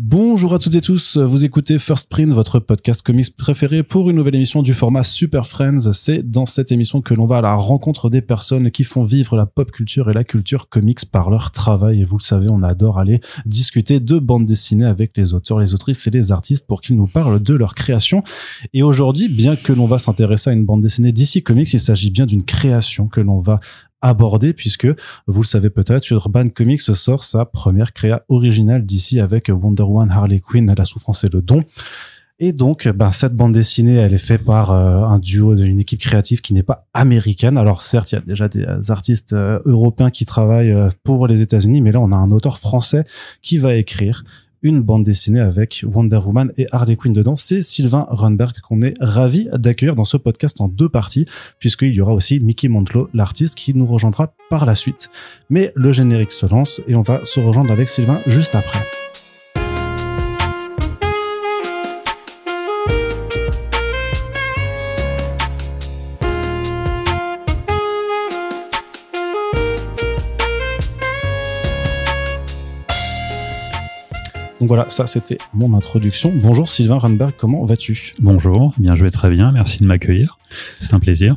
Bonjour à toutes et tous, vous écoutez First Print, votre podcast comics préféré pour une nouvelle émission du format Super Friends. C'est dans cette émission que l'on va à la rencontre des personnes qui font vivre la pop culture et la culture comics par leur travail. Et vous le savez, on adore aller discuter de bande dessinée avec les auteurs, les autrices et les artistes pour qu'ils nous parlent de leur création. Et aujourd'hui, bien que l'on va s'intéresser à une bande dessinée DC Comics, il s'agit bien d'une création que l'on va aborder, puisque vous le savez peut-être, Urban Comics sort sa première créa originale d'ici avec Wonder Woman, Harley Quinn, La Souffrance et le Don. Et donc, cette bande dessinée, elle est faite par un duo d'une équipe créative qui n'est pas américaine. Alors certes, il y a déjà des artistes européens qui travaillent pour les États-Unis, mais là, on a un auteur français qui va écrire une bande dessinée avec Wonder Woman et Harley Quinn dedans. C'est Sylvain Runberg qu'on est ravi d'accueillir dans ce podcast en 2 parties, puisqu'il y aura aussi Mickey Mantlo, l'artiste, qui nous rejoindra par la suite. Mais le générique se lance et on va se rejoindre avec Sylvain juste après. Donc voilà, ça c'était mon introduction. Bonjour Sylvain Runberg, comment vas-tu ? Bonjour, bien je vais très bien, merci de m'accueillir, c'est un plaisir.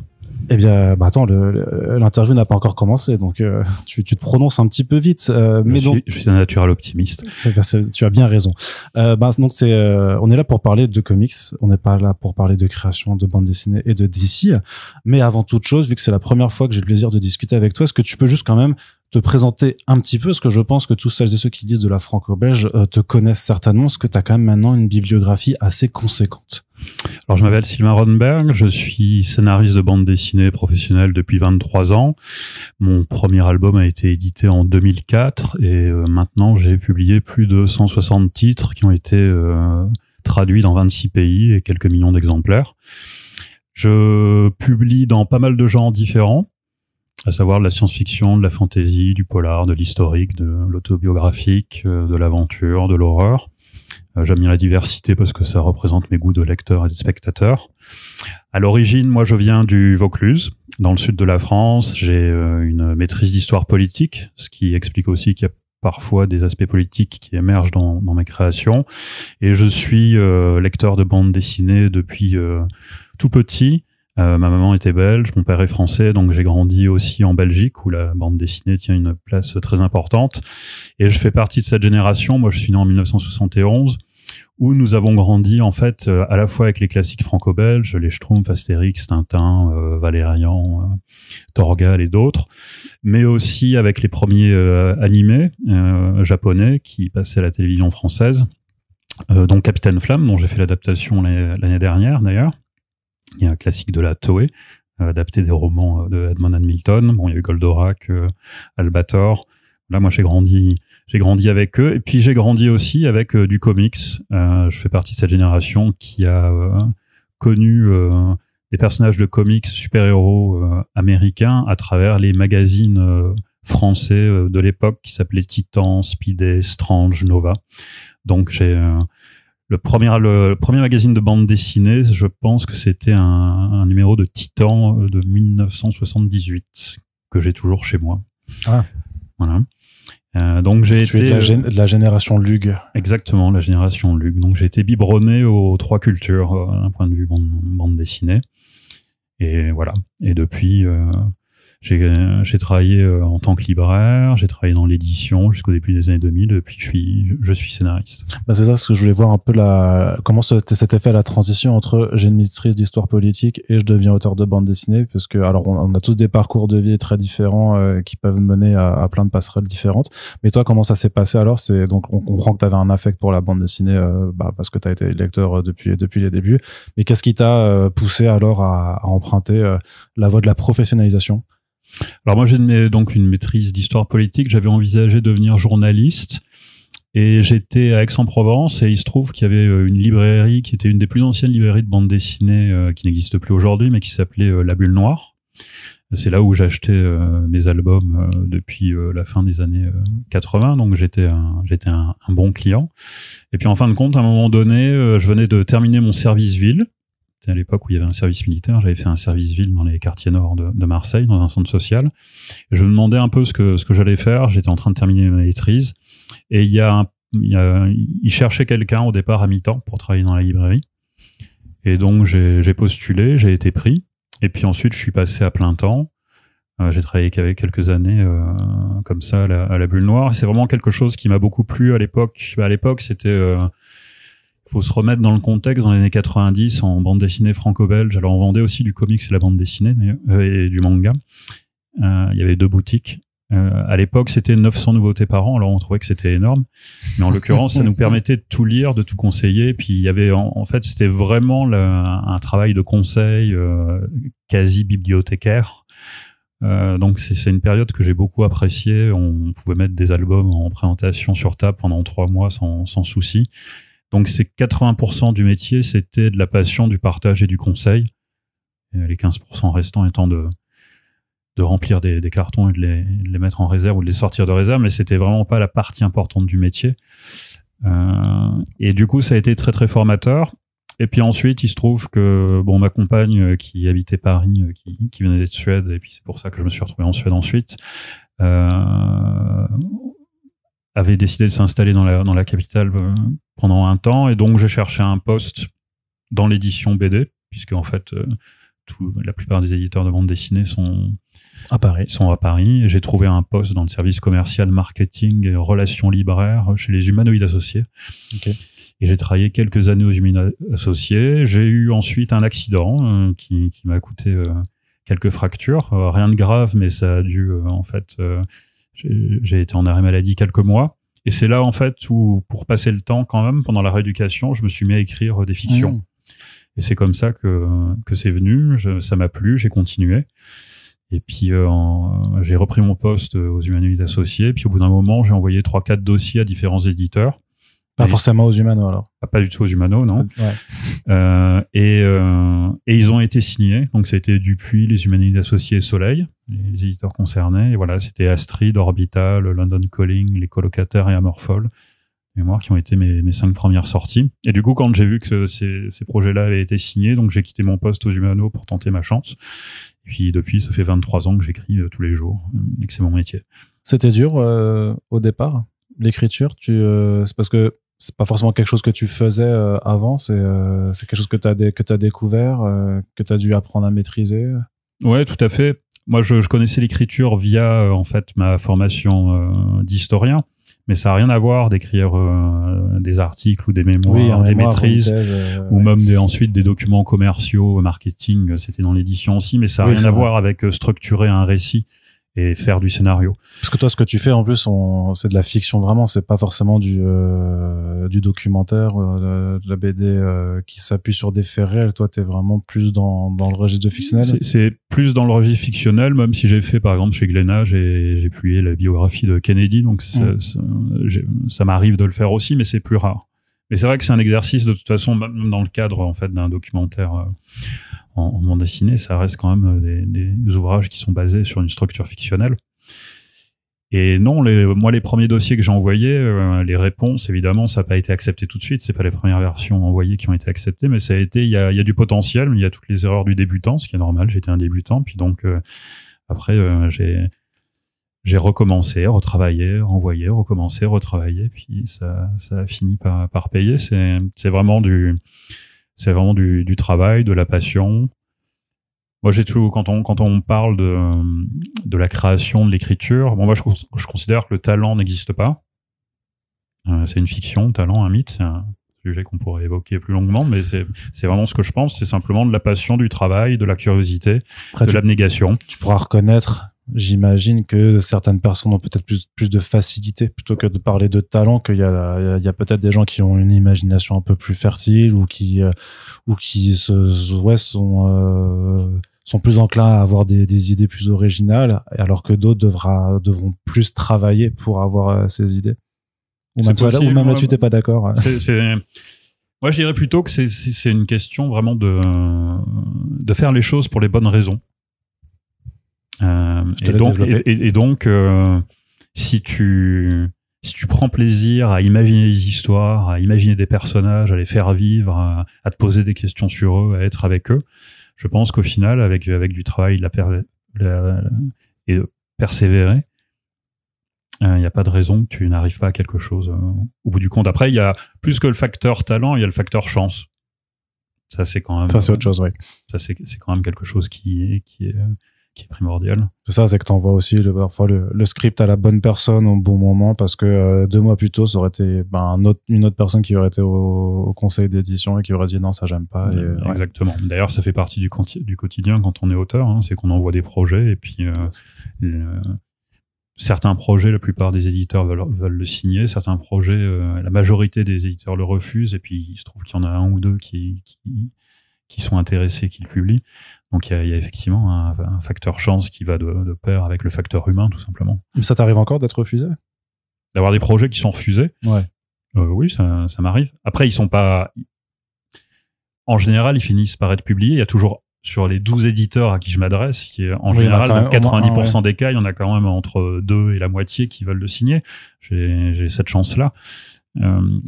Eh bien, attends, l'interview n'a pas encore commencé, donc tu te prononces un petit peu vite. Je suis un naturel optimiste. Eh bien, tu as bien raison. Donc on est là pour parler de comics, on n'est pas là pour parler de création de bande dessinée et de DC. Mais avant toute chose, vu que c'est la première fois que j'ai le plaisir de discuter avec toi, est-ce que tu peux juste quand même te présenter un petit peu, parce que je pense que tous celles et ceux qui lisent de la franco-belge te connaissent certainement, parce que tu as quand même maintenant une bibliographie assez conséquente. Alors je m'appelle Sylvain Runberg, je suis scénariste de bande dessinée professionnelle depuis 23 ans. Mon premier album a été édité en 2004 et maintenant j'ai publié plus de 160 titres qui ont été traduits dans 26 pays et quelques millions d'exemplaires. Je publie dans pas mal de genres différents, à savoir de la science-fiction, de la fantasy, du polar, de l'historique, de l'autobiographique, de l'aventure, de l'horreur. J'aime bien la diversité parce que ça représente mes goûts de lecteur et de spectateur. À l'origine, moi, je viens du Vaucluse, dans le sud de la France. J'ai une maîtrise d'histoire politique, ce qui explique aussi qu'il y a parfois des aspects politiques qui émergent dans mes créations. Et je suis lecteur de bande dessinée depuis tout petit. Ma maman était belge, mon père est français, donc j'ai grandi aussi en Belgique où la bande dessinée tient une place très importante. Et je fais partie de cette génération, moi je suis né en 1971, où nous avons grandi en fait à la fois avec les classiques franco-belges, les Schtroumpfs, Astérix, Tintin, Valérian, Torgal et d'autres, mais aussi avec les premiers animés japonais qui passaient à la télévision française, donc Capitaine Flamme, dont j'ai fait l'adaptation l'année dernière d'ailleurs. Il y a un classique de la Toei, adapté des romans de Edmond Hamilton. Bon, il y a eu Goldorak, Albator. Là, moi, j'ai grandi avec eux. Et puis, j'ai grandi aussi avec du comics. Je fais partie de cette génération qui a connu des personnages de comics super-héros américains à travers les magazines français de l'époque qui s'appelaient Titan, Speedy, Strange, Nova. Donc, j'ai... Le premier magazine de bande dessinée, je pense que c'était un numéro de Titan de 1978 que j'ai toujours chez moi. Ah. Voilà. Donc j'ai été de la génération Lug. Exactement, la génération Lug. Donc j'ai été biberonné aux 3 cultures d'un point de vue bande dessinée. Et voilà. Et depuis j'ai travaillé en tant que libraire, j'ai travaillé dans l'édition jusqu'au début des années 2000, et puis je suis scénariste. C'est ça, ce que je voulais voir un peu comment s'était fait la transition entre j'ai une maîtrise d'histoire politique et je deviens auteur de bande dessinée, parce que alors on a tous des parcours de vie très différents qui peuvent mener à plein de passerelles différentes. Mais toi, comment ça s'est passé alors ? Donc on comprend que tu avais un affect pour la bande dessinée parce que tu as été lecteur depuis les débuts. Mais qu'est-ce qui t'a poussé alors à emprunter la voie de la professionnalisation ? Alors moi j'ai donc une maîtrise d'histoire politique, j'avais envisagé de devenir journaliste et j'étais à Aix-en-Provence et il se trouve qu'il y avait une librairie qui était une des plus anciennes librairies de bande dessinée qui n'existe plus aujourd'hui mais qui s'appelait La Bulle Noire. C'est là où j'achetais mes albums depuis la fin des années 80, donc j'étais un bon client. Et puis en fin de compte, à un moment donné, je venais de terminer mon service ville. C'était à l'époque où il y avait un service militaire. J'avais fait un service ville dans les quartiers nord de Marseille, dans un centre social. Et je me demandais un peu ce que j'allais faire. J'étais en train de terminer ma maîtrise. Et il y a un il cherchait quelqu'un au départ à mi-temps pour travailler dans la librairie. Et donc, j'ai postulé, j'ai été pris. Et puis ensuite, je suis passé à plein temps. J'ai travaillé quelques années comme ça à la Bulle Noire. Et c'est vraiment quelque chose qui m'a beaucoup plu à l'époque. À l'époque, c'était... faut se remettre dans le contexte. Dans les années 90, en bande dessinée franco-belge, alors on vendait aussi du comics et la bande dessinée et du manga. Il y avait 2 boutiques. À l'époque, c'était 900 nouveautés par an. Alors, on trouvait que c'était énorme. Mais en l'occurrence, ça nous permettait de tout lire, de tout conseiller. Puis, il y avait, en fait, c'était vraiment un travail de conseil quasi bibliothécaire. Donc, c'est une période que j'ai beaucoup appréciée. On pouvait mettre des albums en présentation sur table pendant 3 mois sans souci. Donc, c'est 80% du métier, c'était de la passion, du partage et du conseil. Et les 15% restants étant de remplir des cartons et de les mettre en réserve ou de les sortir de réserve, mais c'était vraiment pas la partie importante du métier. Et du coup, ça a été très très formateur. Et puis ensuite, il se trouve que ma compagne qui habitait Paris, qui venait de Suède, et puis c'est pour ça que je me suis retrouvé en Suède ensuite, avait décidé de s'installer dans la capitale pendant un temps, et donc j'ai cherché un poste dans l'édition BD, puisque en fait la plupart des éditeurs de bande dessinée sont à Paris. Et j'ai trouvé un poste dans le service commercial, marketing et relations libraires chez les Humanoïdes Associés. Okay. Et j'ai travaillé quelques années aux Humanoïdes Associés. J'ai eu ensuite un accident qui m'a coûté quelques fractures. Rien de grave, mais ça a dû j'ai été en arrêt maladie quelques mois. Et c'est là en fait où, pour passer le temps quand même, pendant la rééducation, je me suis mis à écrire des fictions. Et c'est comme ça que c'est venu. Ça m'a plu, j'ai continué. Et puis j'ai repris mon poste aux Humanoïdes Associés. Puis au bout d'un moment, j'ai envoyé 3-4 dossiers à différents éditeurs. Pas forcément aux Humano alors. Pas du tout aux Humano, non. Ouais. Et ils ont été signés. Donc ça a été Dupuis, les Humanoïdes Associés, Soleil, les éditeurs concernés. Et voilà, c'était Astrid, Orbital, London Calling, Les Colocataires et Amorphole, mémoire, qui ont été mes 5 premières sorties. Et du coup, quand j'ai vu que ces projets-là avaient été signés, donc j'ai quitté mon poste aux Humano pour tenter ma chance. Et puis depuis, ça fait 23 ans que j'écris tous les jours et que c'est mon métier. C'était dur au départ, l'écriture. C'est parce que c'est pas forcément quelque chose que tu faisais avant. C'est quelque chose que t'as découvert, que t'as dû apprendre à maîtriser. Ouais, tout à fait. Moi, je connaissais l'écriture via en fait ma formation d'historien. Mais ça n'a rien à voir d'écrire des articles ou des mémoires, des maîtrises, ou même ensuite des documents commerciaux, marketing, c'était dans l'édition aussi, mais ça n'a rien à voir avec structurer un récit et faire du scénario. Parce que toi, ce que tu fais, en plus, c'est de la fiction vraiment, c'est pas forcément du documentaire, de la BD qui s'appuie sur des faits réels. Toi, t'es vraiment plus dans le registre de fictionnel. C'est plus dans le registre fictionnel, même si j'ai fait, par exemple, chez Glénat, j'ai publié la biographie de Kennedy, donc ça m'arrive de le faire aussi, mais c'est plus rare. Mais c'est vrai que c'est un exercice, de toute façon, même dans le cadre, en fait, d'un documentaire en bande dessinée, ça reste quand même des ouvrages qui sont basés sur une structure fictionnelle. Et non, moi, les premiers dossiers que j'ai envoyés, les réponses, évidemment, ça n'a pas été accepté tout de suite. C'est pas les premières versions envoyées qui ont été acceptées, mais ça a été, il y a du potentiel, il y a toutes les erreurs du débutant, ce qui est normal. J'étais un débutant, puis donc après, j'ai recommencé, retravaillé, renvoyé, recommencé, retravaillé, puis ça a fini par payer. C'est vraiment du travail, de la passion. Moi, j'ai tout, quand on parle de la création, de l'écriture, moi, je considère que le talent n'existe pas. C'est une fiction, talent, un mythe, c'est un sujet qu'on pourrait évoquer plus longuement, mais c'est vraiment ce que je pense, c'est simplement de la passion, du travail, de la curiosité, de l'abnégation. Tu pourras reconnaître, j'imagine, que certaines personnes ont peut-être plus de facilité, plutôt que de parler de talent, qu'il y a peut-être des gens qui ont une imagination un peu plus fertile ou qui sont plus enclins à avoir des idées plus originales, alors que d'autres devront plus travailler pour avoir ces idées. Ou même là-dessus, t'es pas d'accord. Moi, je dirais plutôt que c'est une question vraiment de faire les choses pour les bonnes raisons. Et donc, si tu prends plaisir à imaginer des histoires, à imaginer des personnages, à les faire vivre, à te poser des questions sur eux, à être avec eux, je pense qu'au final, avec du travail et de persévérer, Il n'y a pas de raison que tu n'arrives pas à quelque chose au bout du compte. Après, il y a plus que le facteur talent, il y a le facteur chance. Ça, c'est quand même. Ça, c'est autre chose, oui. Ça, c'est quand même quelque chose qui est primordial. C'est ça, c'est que t'envoies aussi parfois le script à la bonne personne au bon moment, parce que 2 mois plus tôt, ça aurait été une autre personne qui aurait été au conseil d'édition et qui aurait dit non, ça j'aime pas. Exactement. D'ailleurs, ça fait partie du quotidien quand on est auteur, hein, c'est qu'on envoie des projets et puis certains projets, la plupart des éditeurs veulent le signer, certains projets, la majorité des éditeurs le refusent, et puis il se trouve qu'il y en a un ou deux qui sont intéressés, qui le publient. Donc il y a effectivement un facteur chance qui va de pair avec le facteur humain, tout simplement. Mais ça t'arrive encore d'être refusé ? D'avoir des projets qui sont refusés ? Ouais. Oui, ça m'arrive. Après, ils sont pas... En général, ils finissent par être publiés. Il y a toujours, sur les 12 éditeurs à qui je m'adresse, en général, dans 90% des cas, il y en a quand même entre 2 et la moitié qui veulent le signer. J'ai cette chance-là.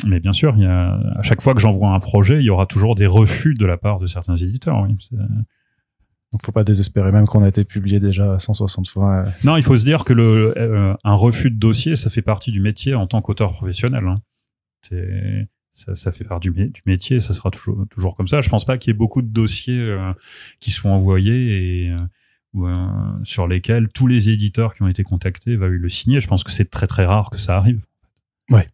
Mais bien sûr, à chaque fois que j'envoie un projet, il y aura toujours des refus de la part de certains éditeurs. Oui. Donc, faut pas désespérer, même qu'on a été publié déjà 160 fois. Non, il faut se dire que un refus de dossier, ça fait partie du métier en tant qu'auteur professionnel. Hein. Ça fait partie du métier, ça sera toujours comme ça. Je pense pas qu'il y ait beaucoup de dossiers qui sont envoyés sur lesquels tous les éditeurs qui ont été contactés vont le signer. Je pense que c'est très très rare que ça arrive. Ouais.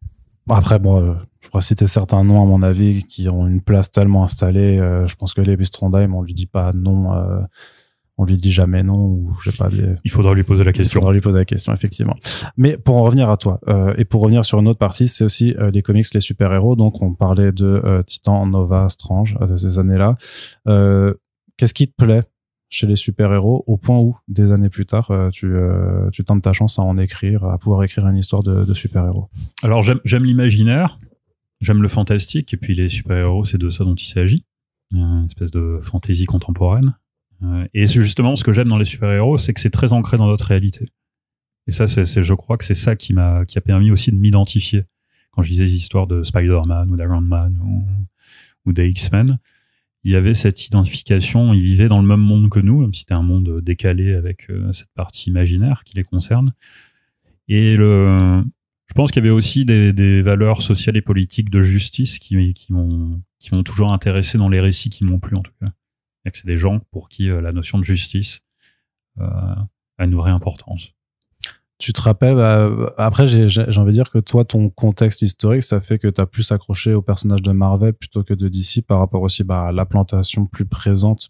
Après, je pourrais citer certains noms, à mon avis, qui ont une place tellement installée. Je pense que Levi Strondheim, on lui dit pas non, on lui dit jamais non, ou je sais pas. Il faudra lui poser la question. Il faudra lui poser la question, effectivement. Mais pour en revenir à toi, et pour revenir sur une autre partie, c'est aussi les comics, les super-héros. Donc, on parlait de Titan, Nova, Strange, de ces années-là. Qu'est-ce qui te plaît chez les super-héros, au point où, des années plus tard, tu tentes ta chance à pouvoir écrire une histoire de super-héros? Alors, j'aime l'imaginaire, j'aime le fantastique, et puis les super-héros, c'est de ça dont il s'agit. Une espèce de fantaisie contemporaine. Et c'est justement ce que j'aime dans les super-héros, c'est que c'est très ancré dans notre réalité. Et ça, je crois que c'est ça qui a permis aussi de m'identifier. Quand je lisais les histoires de Spider-Man ou d'Iron Man ou des X-Men, il y avait cette identification, ils vivaient dans le même monde que nous, même si c'était un monde décalé avec cette partie imaginaire qui les concerne. Et je pense qu'il y avait aussi des valeurs sociales et politiques de justice qui m'ont toujours intéressé dans les récits qui m'ont plu, en tout cas. Et que c'est des gens pour qui la notion de justice a une vraie importance. Tu te rappelles, après j'ai envie de dire que toi, ton contexte historique, ça fait que tu as plus accroché au personnage de Marvel plutôt que de DC, par rapport aussi à la plantation plus prégnante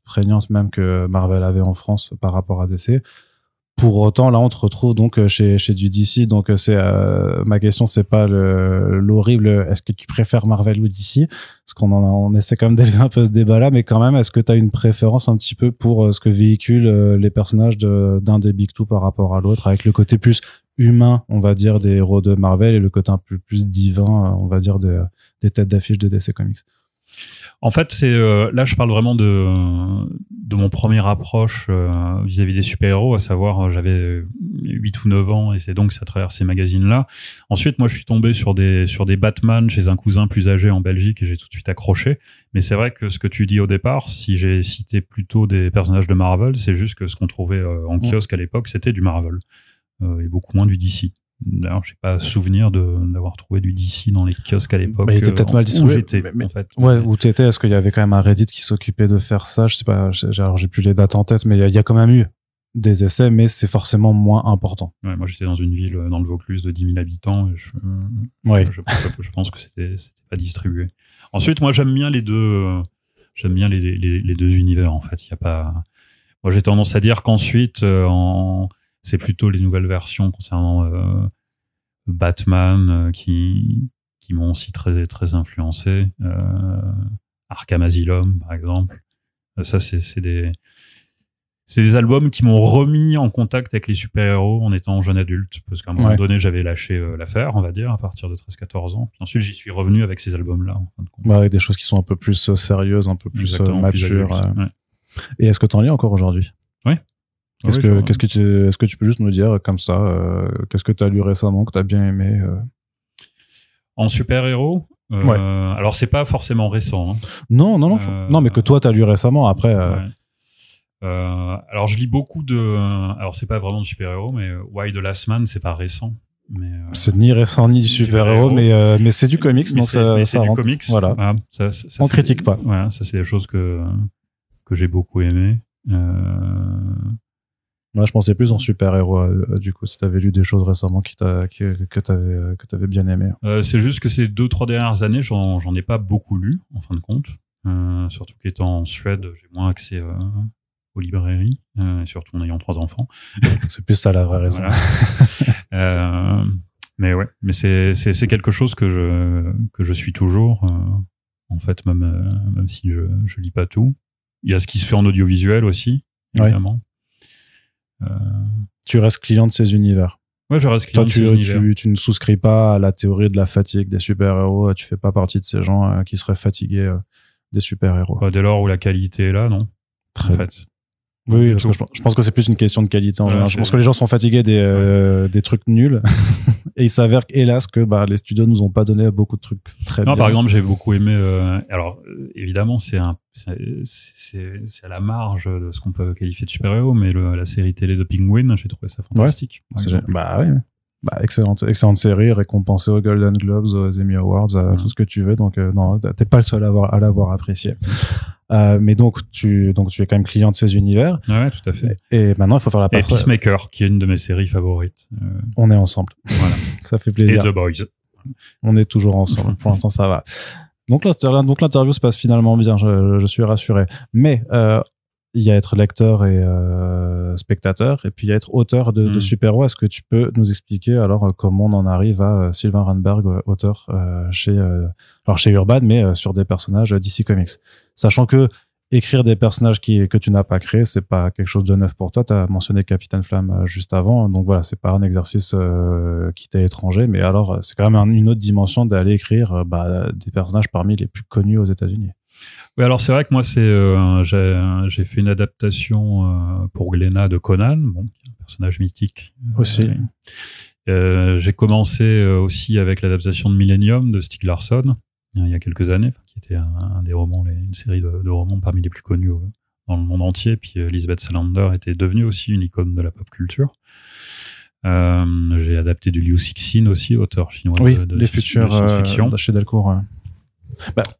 même que Marvel avait en France par rapport à DC. Pour autant, là, on te retrouve donc chez du DC. Donc, ma question, c'est pas l'horrible. Est-ce que tu préfères Marvel ou DC? Parce on essaie quand même d'élever un peu ce débat-là, mais quand même, est-ce que tu as une préférence un petit peu pour ce que véhiculent les personnages d'un des Big Two par rapport à l'autre, avec le côté plus humain, on va dire, des héros de Marvel et le côté un peu plus divin, on va dire, des têtes d'affiche de DC Comics? En fait, là, je parle vraiment de mon première approche vis-à-vis des super-héros, à savoir, j'avais 8 ou 9 ans, et c'est donc à travers ces magazines-là. Ensuite, moi, je suis tombé sur des Batman chez un cousin plus âgé en Belgique, et j'ai tout de suite accroché. Mais c'est vrai que ce que tu dis au départ, si j'ai cité plutôt des personnages de Marvel, c'est juste que ce qu'on trouvait en kiosque à l'époque, c'était du Marvel, et beaucoup moins du DC. D'ailleurs, j'ai pas souvenir d'avoir trouvé du DC dans les kiosques à l'époque. Mais il était peut-être mal distribué. Où j'étais, en fait. Ouais, où t'étais. Est-ce qu'il y avait quand même un Reddit qui s'occupait de faire ça? Je sais pas. Alors, j'ai plus les dates en tête, mais il y a quand même eu des essais, mais c'est forcément moins important. Ouais, moi, j'étais dans une ville, dans le Vaucluse, de 10 000 habitants. Et je pense que c'était pas distribué. Ensuite, moi, j'aime bien les deux univers, en fait. Il y a pas. Moi, j'ai tendance à dire qu'ensuite, c'est plutôt les nouvelles versions concernant Batman qui m'ont aussi très très influencé. Arkham Asylum, par exemple. Ça, c'est des albums qui m'ont remis en contact avec les super-héros en étant jeune adulte, parce qu'à un moment donné, j'avais lâché l'affaire, on va dire, à partir de 13-14 ans. Puis ensuite, j'y suis revenu avec ces albums-là, en fin de compte. Avec des choses qui sont un peu plus sérieuses, un peu plus matures. Ouais. Et est-ce que tu en lis encore aujourd'hui? Oui. Est-ce que tu peux juste nous dire comme ça, qu'est-ce que tu as lu récemment, que tu as bien aimé? En super-héros? Alors, c'est pas forcément récent. Hein. Non, mais que toi, tu as lu récemment, après... Alors, je lis beaucoup alors c'est pas vraiment de super-héros, mais Why the Last Man, c'est pas récent. c'est ni récent ni super-héros, mais c'est du comics, donc ça du rentre. Comics. Voilà. Ah, on critique pas. Voilà, ça c'est des choses que j'ai beaucoup aimé. Moi, je pensais plus en super-héros, du coup, si t'avais lu des choses récemment que t'avais bien aimé. C'est juste que ces 2-3 dernières années, j'en ai pas beaucoup lu, en fin de compte. Surtout qu'étant en Suède, j'ai moins accès aux librairies, et surtout en ayant 3 enfants. C'est plus ça la vraie raison. Voilà. Mais ouais, mais c'est quelque chose que je suis toujours, en fait, même si je lis pas tout. Il y a ce qui se fait en audiovisuel aussi, évidemment. Tu restes client de ces univers. Ouais, je reste client de ces univers. Tu ne souscris pas à la théorie de la fatigue des super-héros. Tu fais pas partie de ces gens qui seraient fatigués des super-héros. Dès lors où la qualité est là, non. Très en fait. Oui, parce que je pense que c'est plus une question de qualité en général. Je pense que les gens sont fatigués des trucs nuls. Et il s'avère, hélas, que les studios nous ont pas donné beaucoup de trucs très bien. Par exemple, j'ai beaucoup aimé... alors, évidemment, c'est à la marge de ce qu'on peut qualifier de super-héros, mais la série télé de Penguin, j'ai trouvé ça fantastique. Oui. Excellente série, récompensée aux Golden Globes, aux Emmy Awards, tout ce que tu veux. Donc, non, t'es pas le seul à l'avoir apprécié. Mais donc tu es quand même client de ces univers. Ouais, tout à fait. Et maintenant, il faut faire la passerelle. Et Peacemaker, qui est une de mes séries favorites. On est ensemble. Voilà. Ça fait plaisir. Et The Boys. On est toujours ensemble. Pour l'instant, ça va. Donc l'interview se passe finalement bien. Je suis rassuré. Mais il y a être lecteur et spectateur, et puis il y a être auteur de super-héros. Est-ce que tu peux nous expliquer alors comment on en arrive à Sylvain Randberg, auteur chez Urban, mais sur des personnages DC Comics, sachant que écrire des personnages que tu n'as pas créés, c'est pas quelque chose de neuf pour toi. Tu as mentionné Capitaine Flamme juste avant, donc voilà, c'est pas un exercice qui t'est étranger, mais alors c'est quand même une autre dimension d'aller écrire des personnages parmi les plus connus aux États-Unis. Oui, alors c'est vrai que moi j'ai fait une adaptation pour Glénat de Conan, qui est un personnage mythique aussi. J'ai commencé aussi avec l'adaptation de Millennium de Stieg Larsson il y a quelques années, qui était un des romans, une série de romans parmi les plus connus dans le monde entier. Puis Lisbeth Salander était devenue aussi une icône de la pop culture. J'ai adapté du Liu Cixin aussi, auteur chinois de les futurs de chez Delcourt.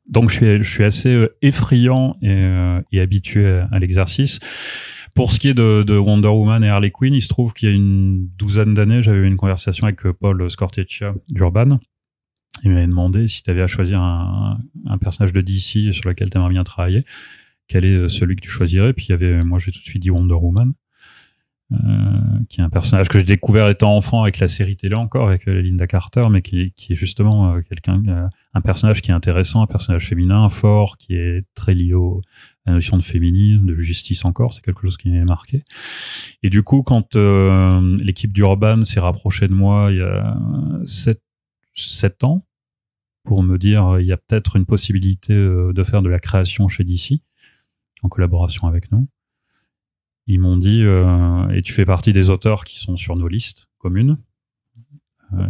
Donc je suis assez effrayant et habitué à l'exercice. Pour ce qui est de Wonder Woman et Harley Quinn, il se trouve qu'il y a une douzaine d'années, j'avais eu une conversation avec Paul Scortecchia d'Urban. Il m'avait demandé si tu avais à choisir un personnage de DC sur lequel tu aimerais bien travailler, quel est celui que tu choisirais. Puis moi j'ai tout de suite dit Wonder Woman, qui est un personnage que j'ai découvert étant enfant avec la série télé encore, avec Linda Carter, mais qui est justement un personnage qui est intéressant, un personnage féminin fort, qui est très lié à la notion de féminisme, de justice encore, c'est quelque chose qui m'est marqué. Et du coup, quand l'équipe d'Urban s'est rapprochée de moi il y a 7 ans, pour me dire il y a peut-être une possibilité de faire de la création chez DC, en collaboration avec nous. Ils m'ont dit et tu fais partie des auteurs qui sont sur nos listes communes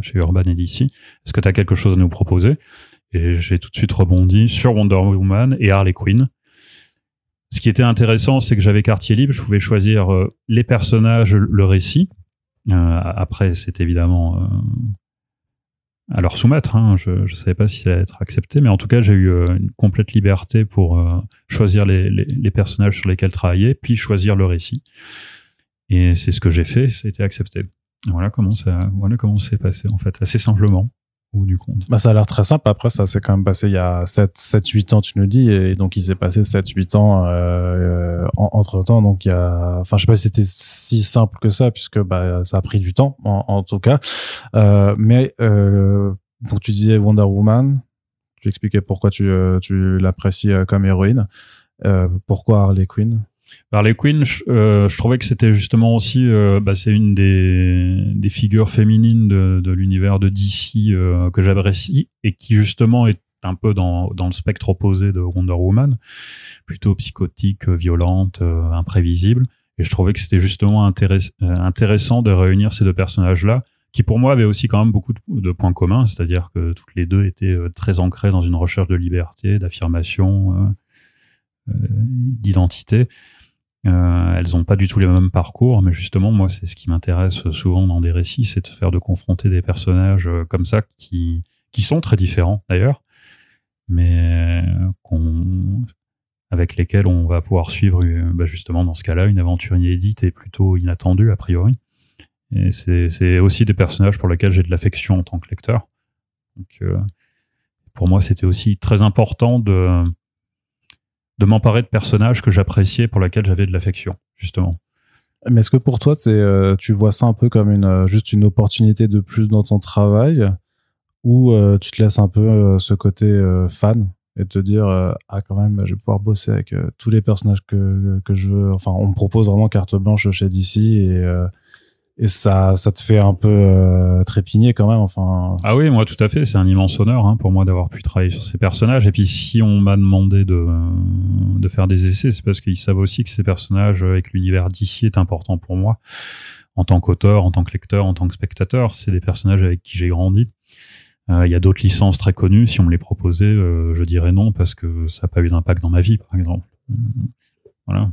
chez Urban et DC. Est-ce que tu as quelque chose à nous proposer? Et j'ai tout de suite rebondi sur Wonder Woman et Harley Quinn. Ce qui était intéressant, c'est que j'avais quartier libre, je pouvais choisir les personnages, le récit. Après, c'est évidemment à leur soumettre. Je savais pas si ça allait être accepté, mais en tout cas, j'ai eu une complète liberté pour choisir les personnages sur lesquels travailler, puis choisir le récit. Et c'est ce que j'ai fait, ça a été accepté. Voilà comment c'est passé, en fait, assez simplement, au bout du compte. Ça a l'air très simple. Après, ça s'est quand même passé il y a 7-8 ans, tu nous dis, et donc il s'est passé 7-8 ans entre-temps. Donc, je sais pas si c'était si simple que ça, puisque ça a pris du temps, en tout cas. Mais donc tu disais Wonder Woman, tu expliquais pourquoi tu l'apprécies comme héroïne. Pourquoi Harley Quinn? Harley Quinn, je trouvais que c'était justement aussi, c'est une des figures féminines de l'univers de DC que j'apprécie et qui justement est un peu dans le spectre opposé de Wonder Woman, plutôt psychotique, violente, imprévisible. Et je trouvais que c'était justement intéressant de réunir ces deux personnages-là, qui pour moi avaient aussi quand même beaucoup de points communs, c'est-à-dire que toutes les deux étaient très ancrées dans une recherche de liberté, d'affirmation, d'identité. Elles n'ont pas du tout les mêmes parcours, mais justement, moi, c'est ce qui m'intéresse souvent dans des récits, c'est de confronter des personnages comme ça qui sont très différents d'ailleurs, mais avec lesquels on va pouvoir suivre justement dans ce cas-là une aventure inédite et plutôt inattendue a priori. Et c'est aussi des personnages pour lesquels j'ai de l'affection en tant que lecteur. Donc, pour moi, c'était aussi très important de m'emparer de personnages que j'appréciais, pour lesquels j'avais de l'affection, justement. Mais est-ce que pour toi, tu vois ça un peu comme juste une opportunité de plus dans ton travail, ou tu te laisses un peu ce côté fan et te dire quand même, je vais pouvoir bosser avec tous les personnages que je veux. Enfin, on me propose vraiment carte blanche chez DC et ça te fait un peu trépigner quand même. Enfin. Ah oui, moi tout à fait, c'est un immense honneur pour moi d'avoir pu travailler sur ces personnages. Et puis si on m'a demandé de faire des essais, c'est parce qu'ils savent aussi que ces personnages avec l'univers d'ici est important pour moi en tant qu'auteur, en tant que lecteur, en tant que spectateur. C'est des personnages avec qui j'ai grandi. Il y a d'autres licences très connues. Si on me les proposait, je dirais non parce que ça n'a pas eu d'impact dans ma vie, par exemple. Voilà.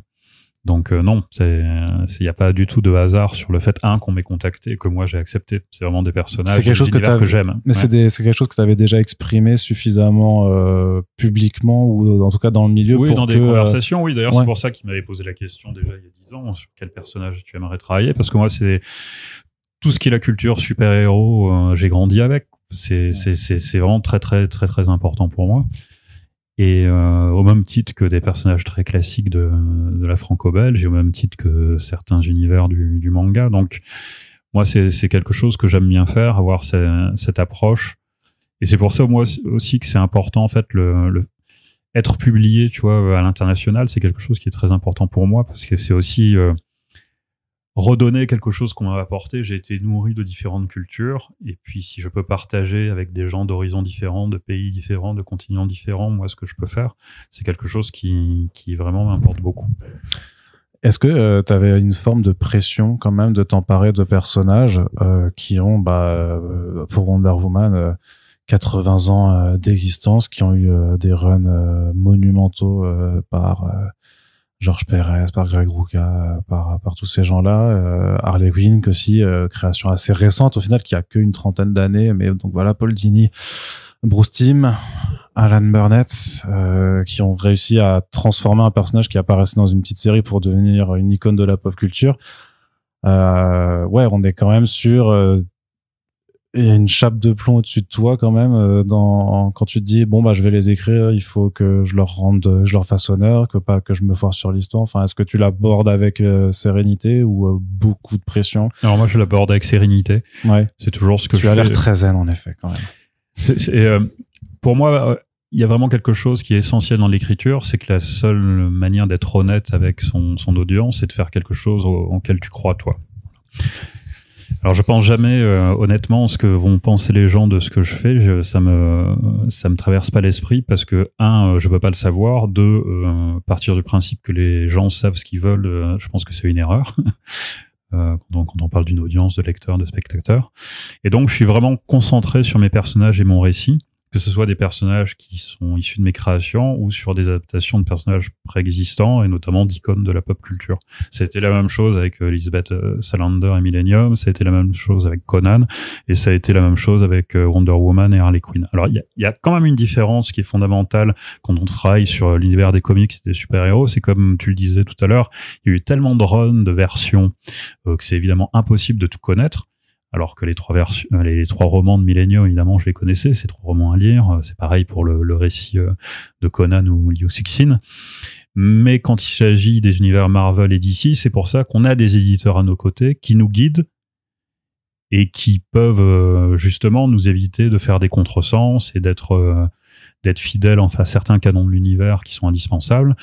Donc non, il n'y a pas du tout de hasard sur le fait qu'on m'ait contacté et que moi j'ai accepté. C'est vraiment des personnages que j'aime. Mais ouais. C'est quelque chose que tu avais déjà exprimé suffisamment publiquement ou en tout cas dans le milieu. Oui, pour dans des conversations. Oui, d'ailleurs c'est pour ça qu'il m'avait posé la question déjà il y a 10 ans sur quel personnage tu aimerais travailler, parce que moi c'est tout ce qui est la culture super-héros, j'ai grandi avec. C'est vraiment très très très très important pour moi. Et au même titre que des personnages très classiques de la franco-belge, et au même titre que certains univers du manga. Donc moi c'est quelque chose que j'aime bien faire, avoir cette approche. Et c'est pour ça moi aussi que c'est important en fait le être publié, tu vois, à l'international, c'est quelque chose qui est très important pour moi, parce que c'est aussi redonner quelque chose qu'on m'a apporté. J'ai été nourri de différentes cultures, et puis si je peux partager avec des gens d'horizons différents, de pays différents, de continents différents, moi ce que je peux faire, c'est quelque chose qui vraiment m'importe beaucoup. Est-ce que tu avais une forme de pression quand même de t'emparer de personnages qui ont pour Wonder Woman 80 ans d'existence, qui ont eu des runs monumentaux par George Pérez, par Greg Rucka, par tous ces gens-là, Harley Quinn aussi, création assez récente au final, qui a qu'une 30aine d'années, mais donc voilà, Paul Dini, Bruce Timm, Alan Burnett, qui ont réussi à transformer un personnage qui apparaissait dans une petite série pour devenir une icône de la pop culture. Ouais, on est quand même sur il y a une chape de plomb au-dessus de toi quand même quand tu te dis je vais les écrire, il faut que je leur fasse honneur, que je me foire sur l'histoire. Enfin, est-ce que tu l'abordes avec sérénité ou beaucoup de pression? Alors moi je l'aborde avec sérénité. Ouais. C'est toujours ce que tu as l'air très zen en effet quand même. Pour moi il y a vraiment quelque chose qui est essentiel dans l'écriture, c'est que la seule manière d'être honnête avec son audience, c'est de faire quelque chose auquel tu crois toi. Alors je pense jamais honnêtement ce que vont penser les gens de ce que je fais. Ça me traverse pas l'esprit, parce que je peux pas le savoir. Deux, partir du principe que les gens savent ce qu'ils veulent, je pense que c'est une erreur. Quand on parle d'une audience de lecteurs, de spectateurs. Et donc je suis vraiment concentré sur mes personnages et mon récit, que ce soit des personnages qui sont issus de mes créations ou sur des adaptations de personnages préexistants, et notamment d'icônes de la pop culture. Ça a été la même chose avec Elizabeth Salander et Millennium, ça a été la même chose avec Conan, et ça a été la même chose avec Wonder Woman et Harley Quinn. Alors il y a quand même une différence qui est fondamentale quand on travaille sur l'univers des comics et des super-héros, c'est comme tu le disais tout à l'heure, il y a eu tellement de runs, de versions, que c'est évidemment impossible de tout connaître. Alors que les trois romans de Millennium, évidemment, je les connaissais, ces 3 romans à lire. C'est pareil pour le récit de Conan ou Liu Cixin. Mais quand il s'agit des univers Marvel et DC, c'est pour ça qu'on a des éditeurs à nos côtés qui nous guident et qui peuvent justement nous éviter de faire des contresens et d'être fidèles à certains canons de l'univers qui sont indispensables.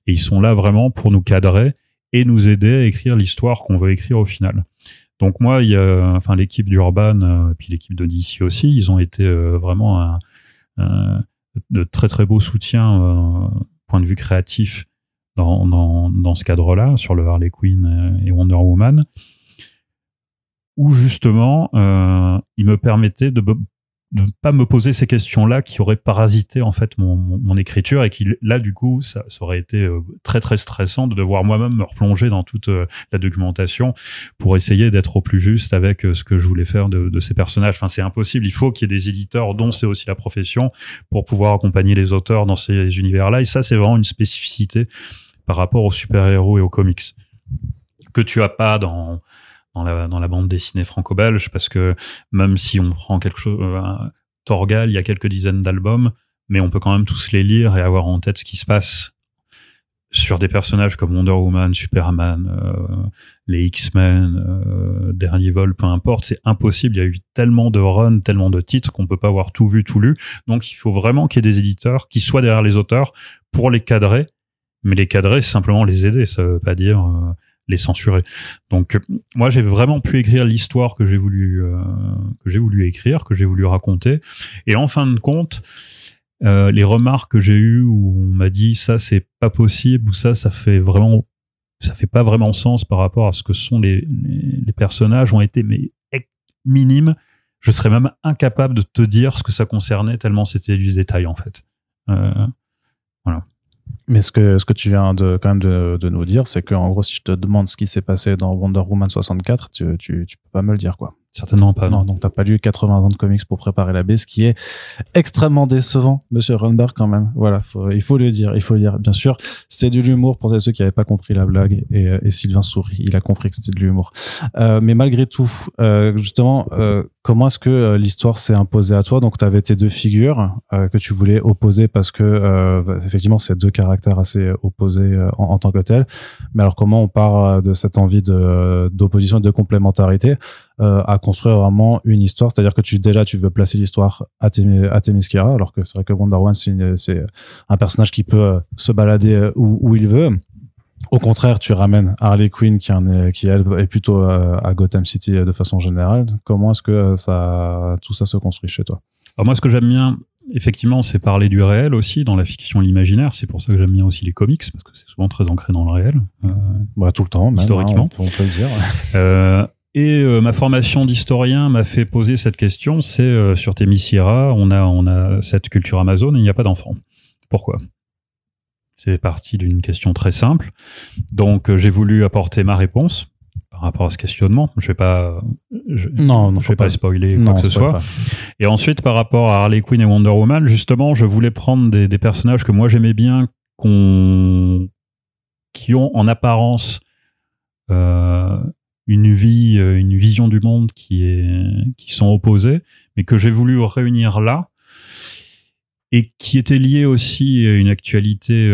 Et ils sont là vraiment pour nous cadrer et nous aider à écrire l'histoire qu'on veut écrire au final. Donc moi, l'équipe d'Urban, puis l'équipe de DC aussi, ils ont été vraiment de très très beaux soutiens point de vue créatif dans ce cadre-là, sur le Harley Quinn et Wonder Woman, où justement ils me permettaient de ne pas me poser ces questions-là qui auraient parasité en fait mon écriture et qui là du coup ça aurait été très très stressant de devoir moi-même me replonger dans toute la documentation pour essayer d'être au plus juste avec ce que je voulais faire de ces personnages. Enfin, c'est impossible. Il faut qu'il y ait des éditeurs dont c'est aussi la profession pour pouvoir accompagner les auteurs dans ces univers-là. Et ça, c'est vraiment une spécificité par rapport aux super-héros et aux comics que tu as pas dans la bande dessinée franco-belge, parce que même si on prend quelque chose, Torgal, il y a quelques dizaines d'albums, mais on peut quand même tous les lire et avoir en tête ce qui se passe sur des personnages comme Wonder Woman, Superman, les X-Men, Dernier Vol, peu importe, c'est impossible. Il y a eu tellement de runs, tellement de titres qu'on peut pas avoir tout vu, tout lu. Donc il faut vraiment qu'il y ait des éditeurs qui soient derrière les auteurs pour les cadrer, mais les cadrer, c'est simplement les aider, ça veut pas dire les censurer. Donc moi j'ai vraiment pu écrire l'histoire que j'ai voulu écrire, que j'ai voulu raconter, et en fin de compte les remarques que j'ai eues où on m'a dit ça c'est pas possible ou ça fait pas vraiment sens par rapport à ce que sont les personnages ont été minimes. Je serais même incapable de te dire ce que ça concernait tellement c'était du détail en fait. Voilà. Mais ce que tu viens quand même de nous dire, c'est que en gros, si je te demande ce qui s'est passé dans Wonder Woman 64, tu peux pas me le dire, quoi. Certainement pas. Non, donc t'as pas lu 80 ans de comics pour préparer la baie, ce qui est extrêmement décevant, monsieur Runberg, quand même. Voilà, il faut le dire. Bien sûr, c'est de l'humour pour ceux qui avaient pas compris la blague, et Sylvain sourit, il a compris que c'était de l'humour. Mais malgré tout, justement, comment est-ce que l'histoire s'est imposée à toi? Donc t'avais tes deux figures que tu voulais opposer parce que effectivement c'est deux caractères assez opposés en tant que tels. Mais alors comment on part de cette envie d'opposition et de complémentarité à construire vraiment une histoire, c'est-à-dire que tu veux placer l'histoire à Themyscira, alors que c'est vrai que Wonder Woman c'est un personnage qui peut se balader où il veut. Au contraire, tu ramènes Harley Quinn qui elle est plutôt à Gotham City de façon générale. Comment est-ce que tout ça se construit chez toi? Alors moi, ce que j'aime bien, effectivement, c'est parler du réel aussi dans la fiction, l'imaginaire. C'est pour ça que j'aime bien aussi les comics, parce que c'est souvent très ancré dans le réel. Tout le temps, même, historiquement. On peut le dire. Et ma formation d'historien m'a fait poser cette question, c'est sur Themyscira, on a cette culture Amazon et il n'y a pas d'enfants. Pourquoi ? C'est parti d'une question très simple. Donc j'ai voulu apporter ma réponse par rapport à ce questionnement. Je vais pas spoiler quoi que ce soit. Pas. Et ensuite par rapport à Harley Quinn et Wonder Woman, justement, je voulais prendre des personnages que moi j'aimais bien, qui ont en apparence une vision du monde qui sont opposées, mais que j'ai voulu réunir là, et qui était liée aussi à une actualité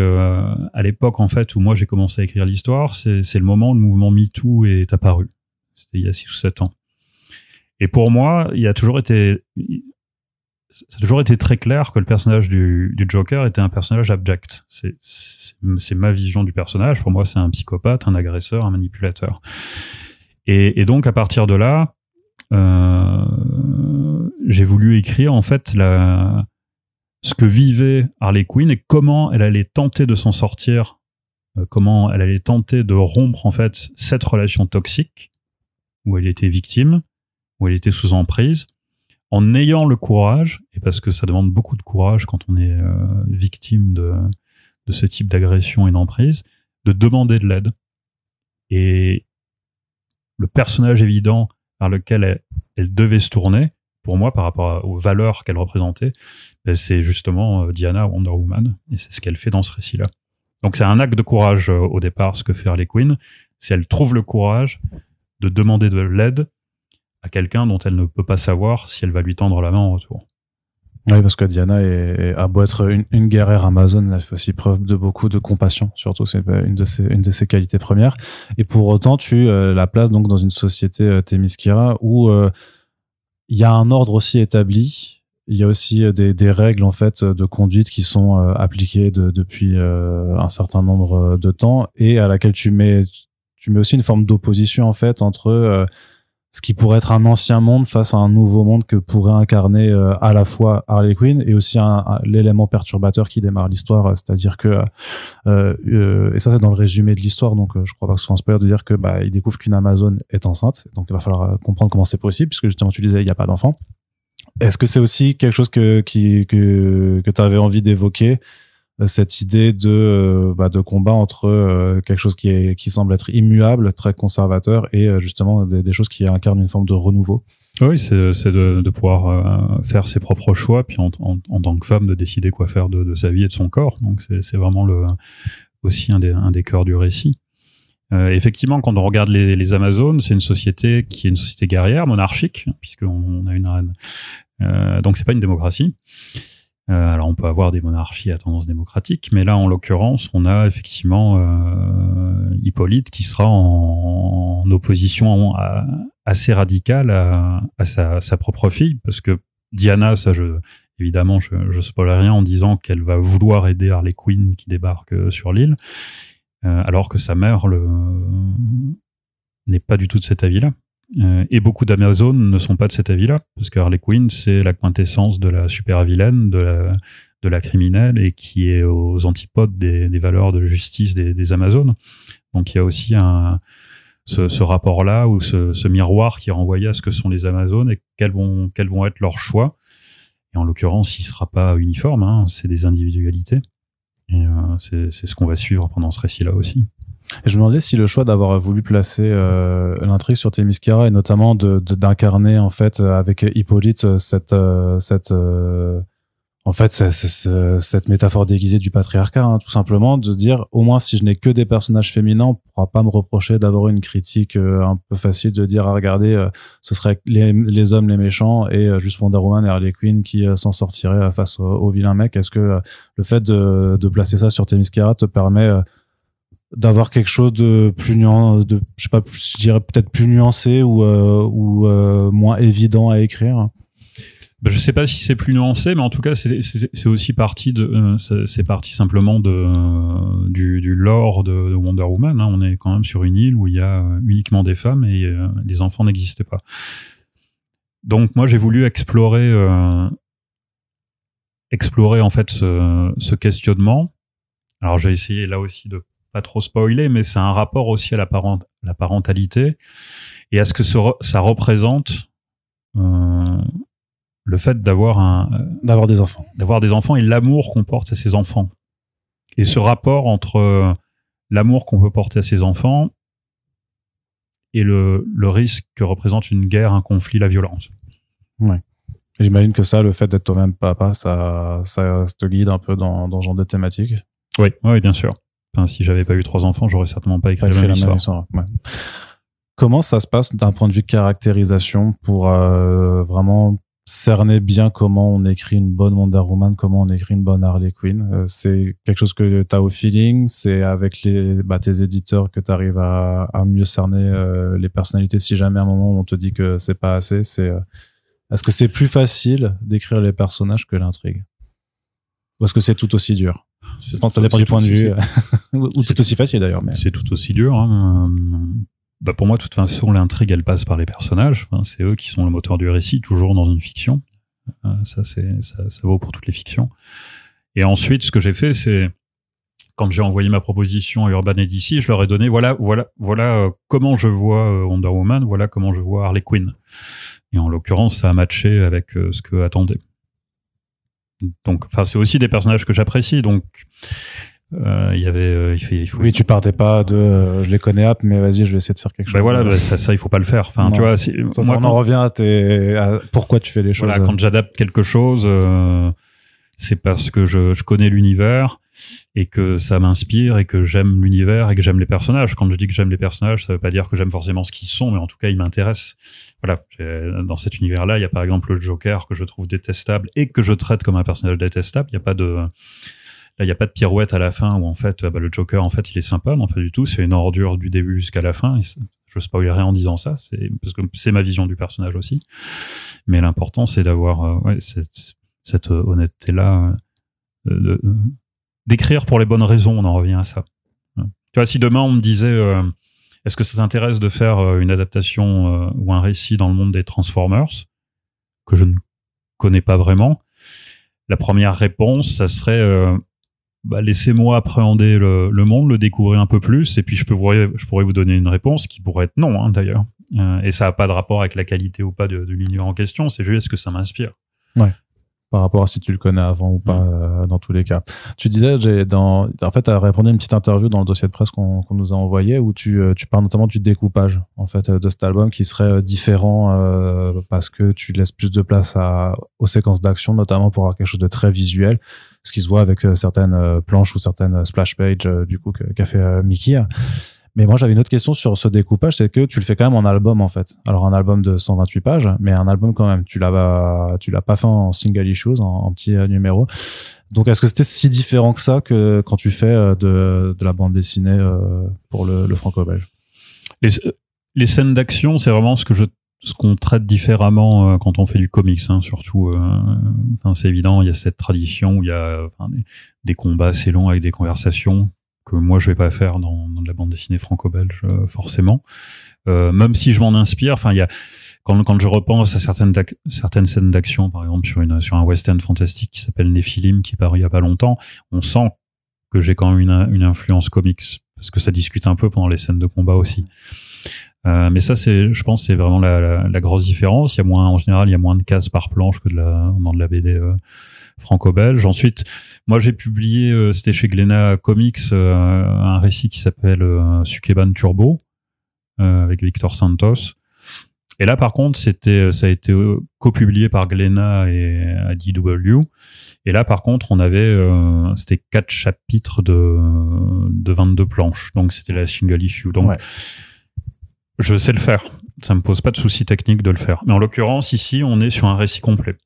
à l'époque en fait où moi j'ai commencé à écrire l'histoire. C'est le moment où le mouvement MeToo est apparu. C'était il y a 6 ou 7 ans. Et pour moi, ça a toujours été très clair que le personnage du Joker était un personnage abject. C'est ma vision du personnage. Pour moi, c'est un psychopathe, un agresseur, un manipulateur. Et donc, à partir de là, j'ai voulu écrire, en fait, ce que vivait Harley Quinn et comment elle allait tenter de s'en sortir, comment elle allait tenter de rompre, en fait, cette relation toxique, où elle était victime, où elle était sous emprise, en ayant le courage, et parce que ça demande beaucoup de courage quand on est victime de ce type d'agression et d'emprise, de demander de l'aide. Et le personnage évident vers lequel elle devait se tourner, pour moi, par rapport aux valeurs qu'elle représentait, c'est justement Diana Wonder Woman, et c'est ce qu'elle fait dans ce récit-là. Donc c'est un acte de courage au départ, ce que fait Harley Quinn, c'est elle trouve le courage de demander de l'aide à quelqu'un dont elle ne peut pas savoir si elle va lui tendre la main en retour. Oui, parce que Diana a beau être une guerrière Amazon, elle fait aussi preuve de beaucoup de compassion, surtout c'est une de ses qualités premières. Et pour autant, tu la places donc dans une société Themyscira où il y a un ordre aussi établi. Il y a aussi des règles en fait de conduite qui sont appliquées depuis un certain nombre de temps et à laquelle tu mets aussi une forme d'opposition en fait entre ce qui pourrait être un ancien monde face à un nouveau monde que pourrait incarner à la fois Harley Quinn et aussi l'élément perturbateur qui démarre l'histoire, c'est-à-dire que et ça c'est dans le résumé de l'histoire, donc je crois pas que ce soit un spoiler de dire que il découvre qu'une Amazone est enceinte, donc il va falloir comprendre comment c'est possible puisque justement tu disais il n'y a pas d'enfant. Est-ce que c'est aussi quelque chose que tu avais envie d'évoquer, cette idée de combat entre quelque chose qui semble être immuable, très conservateur, et justement des choses qui incarnent une forme de renouveau? Oui, c'est de pouvoir faire ses propres choix, puis en tant que femme, de décider quoi faire de sa vie et de son corps. Donc c'est vraiment aussi un des cœurs du récit. Effectivement, quand on regarde les Amazones, c'est une société qui est une société guerrière, monarchique, puisqu'on a une reine. Donc c'est pas une démocratie. Alors on peut avoir des monarchies à tendance démocratique, mais là en l'occurrence on a effectivement Hippolyte qui sera en opposition assez radicale à sa propre fille, parce que Diana, évidemment je spoil rien en disant qu'elle va vouloir aider Harley Quinn qui débarque sur l'île, alors que sa mère n'est pas du tout de cet avis-là. Et beaucoup d'Amazones ne sont pas de cet avis-là, parce que Harley Quinn, c'est la quintessence de la super vilaine, de la criminelle, et qui est aux antipodes des valeurs de justice des Amazones. Donc il y a aussi ce rapport-là, ou ce miroir qui est renvoyé à ce que sont les Amazones et quels vont être leurs choix. Et en l'occurrence, il sera pas uniforme, hein, c'est des individualités. Et c'est ce qu'on va suivre pendant ce récit-là aussi. Et je me demandais si le choix d'avoir voulu placer l'intrigue sur Themyscira, et notamment d'incarner en fait avec Hippolyte cette métaphore déguisée du patriarcat, hein, tout simplement, de dire au moins si je n'ai que des personnages féminins, on pourra pas me reprocher d'avoir une critique un peu facile de dire regardez, ce serait les hommes les méchants et juste Wonder Woman et Harley Quinn qui s'en sortiraient face aux vilains mecs. Est-ce que le fait de placer ça sur Themyscira te permet d'avoir quelque chose de plus je dirais peut-être plus nuancé ou moins évident à écrire? Ben, je sais pas si c'est plus nuancé, mais en tout cas c'est aussi parti c'est parti simplement du lore de Wonder Woman, hein. On est quand même sur une île où il y a uniquement des femmes et les enfants n'existaient pas. Donc moi j'ai voulu explorer en fait ce questionnement. Alors j'ai essayé là aussi de pas trop spoiler, mais c'est un rapport aussi à la parentalité et à ce que ça représente le fait d'avoir des enfants et l'amour qu'on porte à ses enfants, et ce rapport entre l'amour qu'on peut porter à ses enfants et le risque que représente une guerre, un conflit, la violence. Ouais. J'imagine que le fait d'être toi-même papa, ça te guide un peu dans ce genre de thématique. Oui, bien sûr. Enfin, si j'avais pas eu 3 enfants, j'aurais certainement pas écrit la même histoire. Ouais. Comment ça se passe d'un point de vue caractérisation pour vraiment cerner bien comment on écrit une bonne Wonder Woman, comment on écrit une bonne Harley Quinn? C'est quelque chose que tu as au feeling? C'est avec tes éditeurs que tu arrives à mieux cerner les personnalités si jamais à un moment on te dit que c'est pas assez? Est-ce que c'est plus facile d'écrire les personnages que l'intrigue? Ou est-ce que c'est tout aussi dur? Je pense que ça dépend du point de vue. Ou tout aussi facile d'ailleurs. Mais... C'est tout aussi dur. Hein. Pour moi, de toute façon, l'intrigue, elle passe par les personnages. Enfin, c'est eux qui sont le moteur du récit, toujours dans une fiction. Ça vaut pour toutes les fictions. Et ensuite, ce que j'ai fait, c'est, quand j'ai envoyé ma proposition à Urban et DC, je leur ai donné, voilà comment je vois Wonder Woman, voilà comment je vois Harley Quinn. Et en l'occurrence, ça a matché avec ce que attendaient. Donc, enfin, c'est aussi des personnages que j'apprécie. Donc, il faut. Oui, tu partais pas de, je les connais, mais vas-y, je vais essayer de faire quelque chose. Ça, il faut pas le faire. Enfin, tu vois, on en revient à pourquoi tu fais les choses. Voilà, quand j'adapte quelque chose, c'est parce que je connais l'univers et que ça m'inspire et que j'aime l'univers et que j'aime les personnages. Quand je dis que j'aime les personnages, ça veut pas dire que j'aime forcément ce qu'ils sont, mais en tout cas, ils m'intéressent. Voilà. Dans cet univers-là, il y a par exemple le Joker que je trouve détestable et que je traite comme un personnage détestable. Il y a pas de pirouette à la fin où en fait, le Joker, en fait, il est sympa. Non, pas du tout. C'est une ordure du début jusqu'à la fin. Je spoil rien en disant ça. Parce que c'est ma vision du personnage aussi. Mais l'important, c'est d'avoir cette honnêteté-là, d'écrire pour les bonnes raisons. On en revient à ça. Tu vois, si demain on me disait, est-ce que ça t'intéresse de faire une adaptation ou un récit dans le monde des Transformers, que je ne connais pas vraiment, la première réponse, ça serait laissez-moi appréhender le monde, le découvrir un peu plus, et puis je pourrais vous donner une réponse qui pourrait être non, hein, d'ailleurs. Et ça n'a pas de rapport avec la qualité ou pas de l'univers en question, c'est juste est-ce que ça m'inspire. Ouais. Par rapport à si tu le connais avant ou pas, dans tous les cas. Tu disais, en fait, tu as répondu à une petite interview dans le dossier de presse qu'on nous a envoyé où tu parles notamment du découpage, en fait, de cet album qui serait différent, parce que tu laisses plus de place aux séquences d'action, notamment pour avoir quelque chose de très visuel, ce qui se voit avec certaines planches ou certaines splash pages, du coup, qu'a fait Mickey. Mais moi, j'avais une autre question sur ce découpage, c'est que tu le fais quand même en album, en fait. Alors, un album de 128 pages, mais un album quand même. Tu l'as pas fait en single issues, en petits numéros. Donc, est-ce que c'était si différent que ça que quand tu fais de la bande dessinée pour le franco-belge? Les scènes d'action, c'est vraiment ce qu'on traite différemment quand on fait du comics, hein, surtout. C'est évident, il y a cette tradition où il y a des combats assez longs avec des conversations que moi je vais pas faire dans de la bande dessinée franco-belge forcément, même si je m'en inspire. Enfin, il y a quand je repense à certaines scènes d'action, par exemple sur un western fantastique qui s'appelle Nephilim, qui est paru il y a pas longtemps, on sent que j'ai quand même une influence comics parce que ça discute un peu pendant les scènes de combat aussi. Mais ça, je pense, c'est vraiment la grosse différence. En général, il y a moins de cases par planche que dans de la BD franco-belge. Ensuite, moi, j'ai publié, c'était chez Glénat Comics, un récit qui s'appelle Sukeban Turbo, avec Victor Santos. Et là, par contre, ça a été copublié par Glénat et IDW. Et là, par contre, on avait, c'était 4 chapitres de 22 planches. Donc, c'était la single issue. Donc, je sais le faire. Ça me pose pas de souci technique de le faire. Mais en l'occurrence, ici, on est sur un récit complet.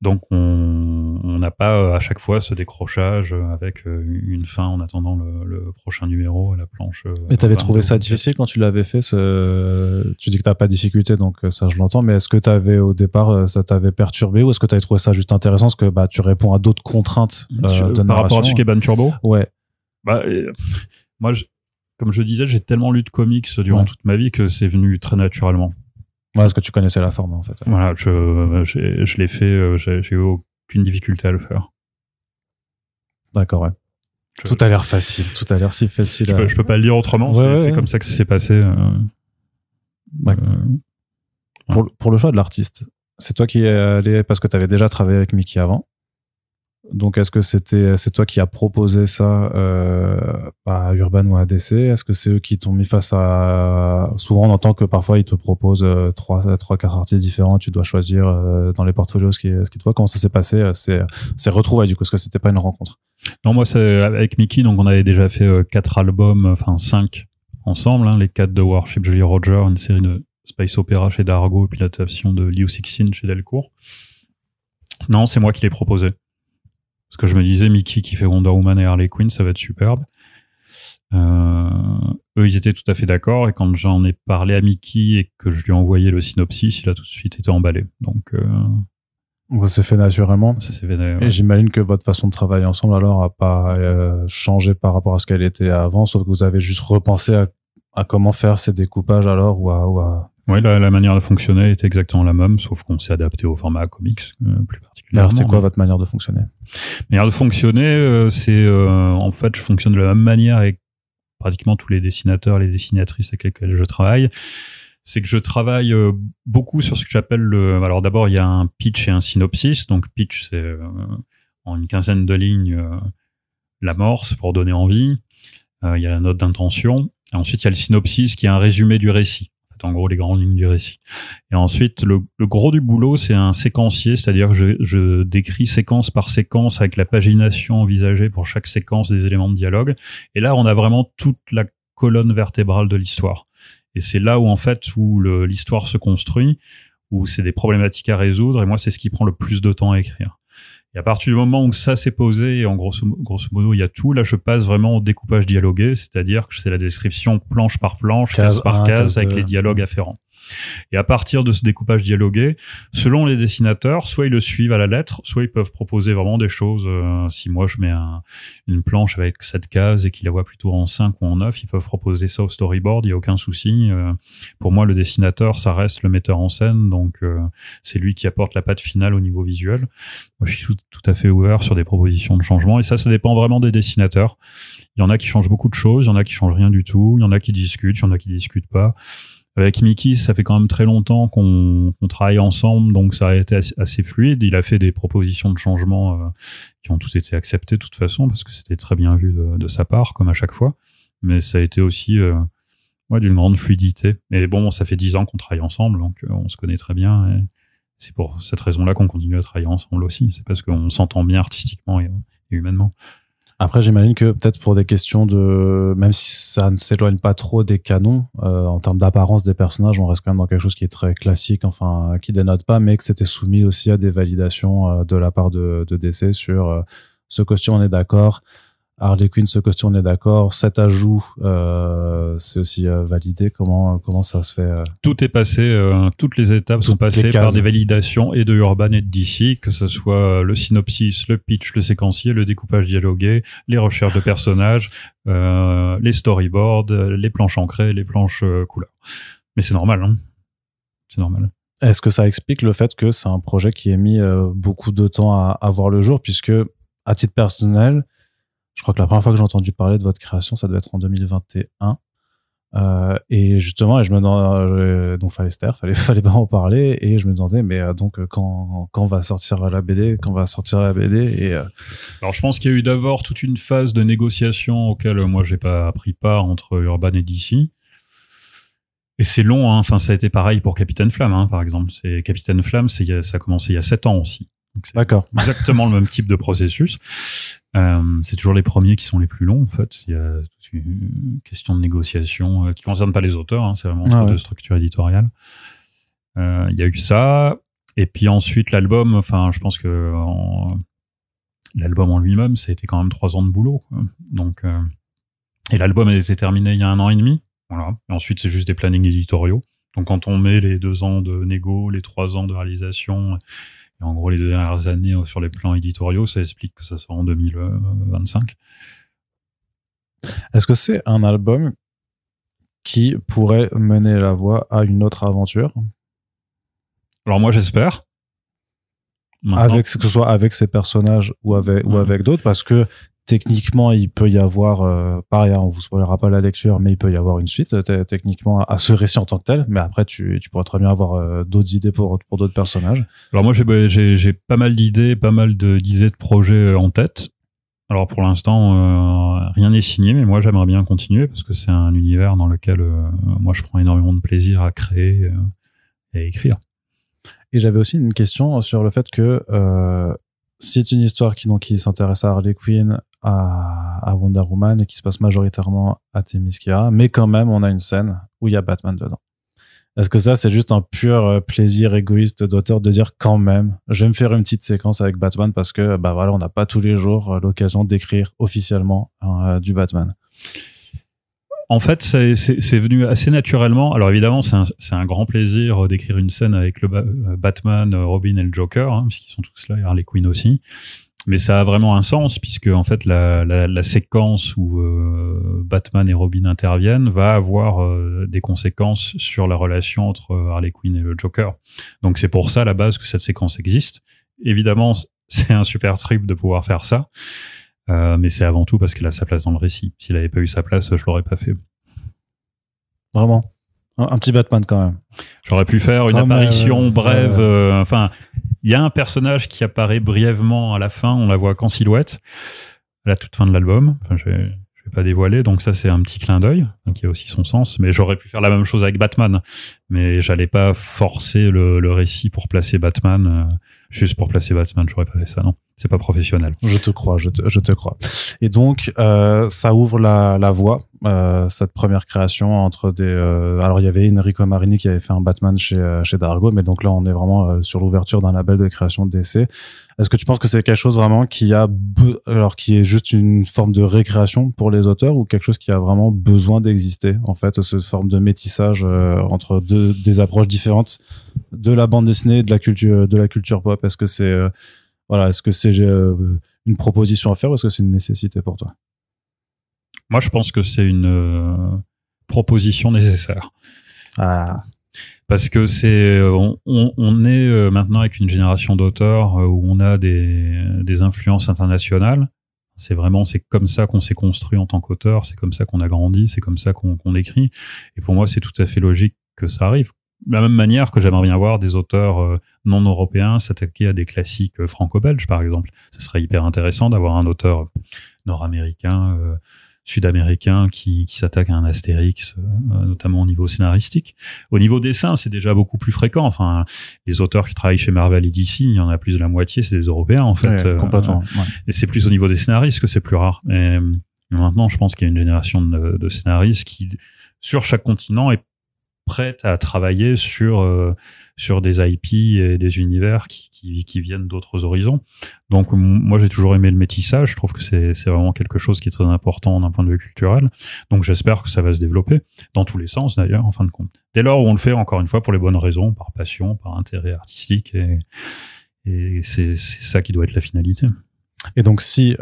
Donc, on n'a pas à chaque fois ce décrochage avec une fin en attendant le prochain numéro à la planche. Et t'avais trouvé ça difficile quand tu l'avais fait, tu dis que t'as pas de difficulté, donc ça je l'entends, mais est-ce que t'avais au départ, ça t'avait perturbé ou est-ce que t'avais trouvé ça juste intéressant parce que tu réponds à d'autres contraintes de narration? Par rapport à Sukeban Turbo? Ouais. Moi, comme je disais, j'ai tellement lu de comics durant toute ma vie que c'est venu très naturellement. Ouais, parce que tu connaissais la forme, en fait. Voilà, je l'ai fait, j'ai eu aucune difficulté à le faire. D'accord, ouais. Tout a l'air facile, tout a l'air si facile. Je peux pas le dire autrement, c'est comme ça que ça s'est passé. Pour le choix de l'artiste, c'est toi qui es allé, parce que tu avais déjà travaillé avec Mickey avant. Donc, est-ce que c'est toi qui as proposé ça à Urban ou à DC? Est-ce que c'est eux qui t'ont mis face à... Souvent, on entend que parfois, ils te proposent 3-4 artistes différents. Tu dois choisir dans les portfolios ce qui te voit. Comment ça s'est passé? C'est retrouvailles, du coup. Est-ce que c'était pas une rencontre? Non, moi, c'est avec Mickey. Donc, on avait déjà fait 4 albums, enfin 5 ensemble. Hein, les 4 de Warship Jolly Roger, une série de space opéra chez Dargo, et puis l'adaptation de Liu Cixin chez Delcourt. Non, c'est moi qui l'ai proposé. Parce que je me disais, Mickey qui fait Wonder Woman et Harley Quinn, ça va être superbe. Eux, ils étaient tout à fait d'accord. Et quand j'en ai parlé à Mickey et que je lui ai envoyé le synopsis, il a tout de suite été emballé. Donc, ça s'est fait naturellement. Ça s'est fait, ouais. Et j'imagine que votre façon de travailler ensemble, alors, a pas changé par rapport à ce qu'elle était avant, sauf que vous avez juste repensé à comment faire ces découpages, alors, ou à... Oui, la manière de fonctionner était exactement la même, sauf qu'on s'est adapté au format comics, plus particulièrement. Alors, c'est quoi votre manière de fonctionner? Manière de fonctionner, c'est en fait, je fonctionne de la même manière avec pratiquement tous les dessinateurs, les dessinatrices avec lesquels je travaille. C'est que je travaille beaucoup sur ce que j'appelle alors d'abord, il y a un pitch et un synopsis. Donc pitch, c'est en une quinzaine de lignes l'amorce pour donner envie. Il y a la note d'intention. Et ensuite, il y a le synopsis qui est un résumé du récit. En gros, les grandes lignes du récit. Et ensuite, le gros du boulot, c'est un séquencier, c'est-à-dire que je décris séquence par séquence avec la pagination envisagée pour chaque séquence des éléments de dialogue. Et là, on a vraiment toute la colonne vertébrale de l'histoire. Et c'est là où, en fait, où l'histoire se construit, où c'est des problématiques à résoudre. Et moi, c'est ce qui prend le plus de temps à écrire. Et à partir du moment où ça s'est posé, et en grosso modo, il y a tout, là, je passe vraiment au découpage dialogué, c'est-à-dire que c'est la description planche par planche, case par case, avec les dialogues afférents. Et à partir de ce découpage dialogué, selon les dessinateurs, soit ils le suivent à la lettre, soit ils peuvent proposer vraiment des choses. Si moi je mets une planche avec 7 cases et qu'ils la voient plutôt en 5 ou en 9, ils peuvent proposer ça au storyboard, il n'y a aucun souci. Pour moi, le dessinateur, ça reste le metteur en scène, donc c'est lui qui apporte la patte finale au niveau visuel. Moi, je suis tout à fait ouvert sur des propositions de changement, et ça dépend vraiment des dessinateurs. Il y en a qui changent beaucoup de choses, il y en a qui changent rien du tout, il y en a qui discutent pas. Avec Mickey, ça fait quand même très longtemps qu'on travaille ensemble, donc ça a été assez fluide. Il a fait des propositions de changement qui ont toutes été acceptées de toute façon, parce que c'était très bien vu de sa part, comme à chaque fois. Mais ça a été aussi d'une grande fluidité. Mais bon, ça fait 10 ans qu'on travaille ensemble, donc on se connaît très bien. Et c'est pour cette raison-là qu'on continue à travailler ensemble aussi. C'est parce qu'on s'entend bien artistiquement et humainement. Après, j'imagine que peut-être pour des questions même si ça ne s'éloigne pas trop des canons, en termes d'apparence des personnages, on reste quand même dans quelque chose qui est très classique, enfin, qui dénote pas, mais que c'était soumis aussi à des validations de la part de DC sur ce costume, on est d'accord. Harley Quinn, ce costume, on est d'accord. Cet ajout, c'est aussi validé. Comment ça se fait Tout est passé, toutes les étapes sont passées par des validations et de Urban et de DC, que ce soit le synopsis, le pitch, le séquencier, le découpage dialogué, les recherches de personnages, les storyboards, les planches ancrées, les planches couleurs. Mais c'est normal, hein. C'est normal. Est-ce que ça explique le fait que c'est un projet qui a mis beaucoup de temps à voir le jour, puisque, à titre personnel, je crois que la première fois que j'ai entendu parler de votre création, ça devait être en 2021. Et justement, donc fallait pas en parler, et je me demandais, mais donc quand va sortir la BD, Alors je pense qu'il y a eu d'abord toute une phase de négociation auquel moi j'ai pas pris part entre Urban et DC. Et c'est long, hein. Enfin, ça a été pareil pour Capitaine Flamme, hein, par exemple. Capitaine Flamme, ça a commencé il y a 7 ans aussi. Donc c'est D'accord. Exactement le même type de processus. C'est toujours les premiers qui sont les plus longs, en fait. Il y a toute une question de négociation qui concerne pas les auteurs, hein, c'est vraiment de structure éditoriale. Il y a eu ça. Et puis ensuite, l'album, enfin, je pense que l'album en lui-même, ça a été quand même 3 ans de boulot, quoi. Donc, et l'album, elle s'est terminé il y a 1 an et demi. Voilà. Et ensuite, c'est juste des plannings éditoriaux. Donc, quand on met les 2 ans de négo, les 3 ans de réalisation, et en gros, les 2 dernières années sur les plans éditoriaux, ça explique que ça sort en 2025. Est-ce que c'est un album qui pourrait mener la voie à une autre aventure? Alors moi, j'espère. Que ce soit avec ces personnages ou avec d'autres, parce que techniquement, il peut y avoir, pareil, on vous spoilera pas la lecture, mais il peut y avoir une suite techniquement à ce récit en tant que tel. Mais après, tu pourrais très bien avoir d'autres idées pour d'autres personnages. Alors moi, j'ai pas mal d'idées, d'idées de projets en tête. Alors pour l'instant, rien n'est signé, mais moi j'aimerais bien continuer parce que c'est un univers dans lequel moi je prends énormément de plaisir à créer et à écrire. Et j'avais aussi une question sur le fait que c'est une histoire qui s'intéresse à Harley Quinn, à Wonder Woman et qui se passe majoritairement à Themyscira, mais quand même on a une scène où il y a Batman dedans. Est-ce que ça c'est juste un pur plaisir égoïste d'auteur de dire quand même je vais me faire une petite séquence avec Batman parce que bah voilà, on n'a pas tous les jours l'occasion d'écrire officiellement du Batman? En fait, c'est venu assez naturellement. Alors évidemment, c'est un grand plaisir d'écrire une scène avec le Batman, Robin et le Joker, hein, puisqu'ils sont tous là, et Harley Quinn aussi. Mais ça a vraiment un sens, puisque en fait la séquence où Batman et Robin interviennent va avoir des conséquences sur la relation entre Harley Quinn et le Joker. Donc c'est pour ça à la base que cette séquence existe. Évidemment, c'est un super trip de pouvoir faire ça. Mais c'est avant tout parce qu'il a sa place dans le récit. S'il avait pas eu sa place, je l'aurais pas fait. Vraiment, un petit Batman quand même. J'aurais pu faire une apparition brève. Enfin, il y a un personnage qui apparaît brièvement à la fin. On la voit qu'en silhouette à la toute fin de l'album. Enfin, je vais pas dévoiler. Donc ça, c'est un petit clin d'œil. Donc il y a aussi son sens. Mais j'aurais pu faire la même chose avec Batman. Mais j'allais pas forcer le récit pour placer Batman. Juste pour placer Batman, j'aurais pas fait ça, non. C'est pas professionnel. Je te crois, je te crois. Et donc, ça ouvre la voie, cette première création entre des... alors, il y avait Enrico Marini qui avait fait un Batman chez Dargo, mais donc là, on est vraiment sur l'ouverture d'un label de création de DC. Est-ce que tu penses que c'est quelque chose vraiment qui est juste une forme de récréation pour les auteurs ou quelque chose qui a vraiment besoin d'exister, en fait, cette forme de métissage entre des approches différentes de la bande dessinée et de la culture pop? Est-ce que c'est une proposition à faire ou est-ce que c'est une nécessité pour toi? Moi, je pense que c'est une proposition nécessaire. Ah. Parce que on est maintenant avec une génération d'auteurs où on a des influences internationales. C'est comme ça qu'on s'est construit en tant qu'auteur, c'est comme ça qu'on a grandi, c'est comme ça qu'on écrit. Et pour moi, c'est tout à fait logique que ça arrive. De la même manière que j'aimerais bien voir des auteurs non européens s'attaquer à des classiques franco-belges, par exemple. Ce serait hyper intéressant d'avoir un auteur nord-américain, sud-américain qui s'attaque à un Astérix, notamment au niveau scénaristique. Au niveau dessin, c'est déjà beaucoup plus fréquent. Enfin, les auteurs qui travaillent chez Marvel et DC, il y en a plus de la moitié, c'est des Européens, en fait. Ouais, complètement. Et c'est plus au niveau des scénaristes que c'est plus rare. Et maintenant, je pense qu'il y a une génération de scénaristes qui, sur chaque continent, est prête à travailler sur des IP et des univers qui viennent d'autres horizons. Donc moi j'ai toujours aimé le métissage, je trouve que c'est vraiment quelque chose qui est très important d'un point de vue culturel. Donc j'espère que ça va se développer dans tous les sens d'ailleurs en fin de compte. Dès lors où on le fait encore une fois pour les bonnes raisons, par passion, par intérêt artistique et c'est ça qui doit être la finalité. Et donc si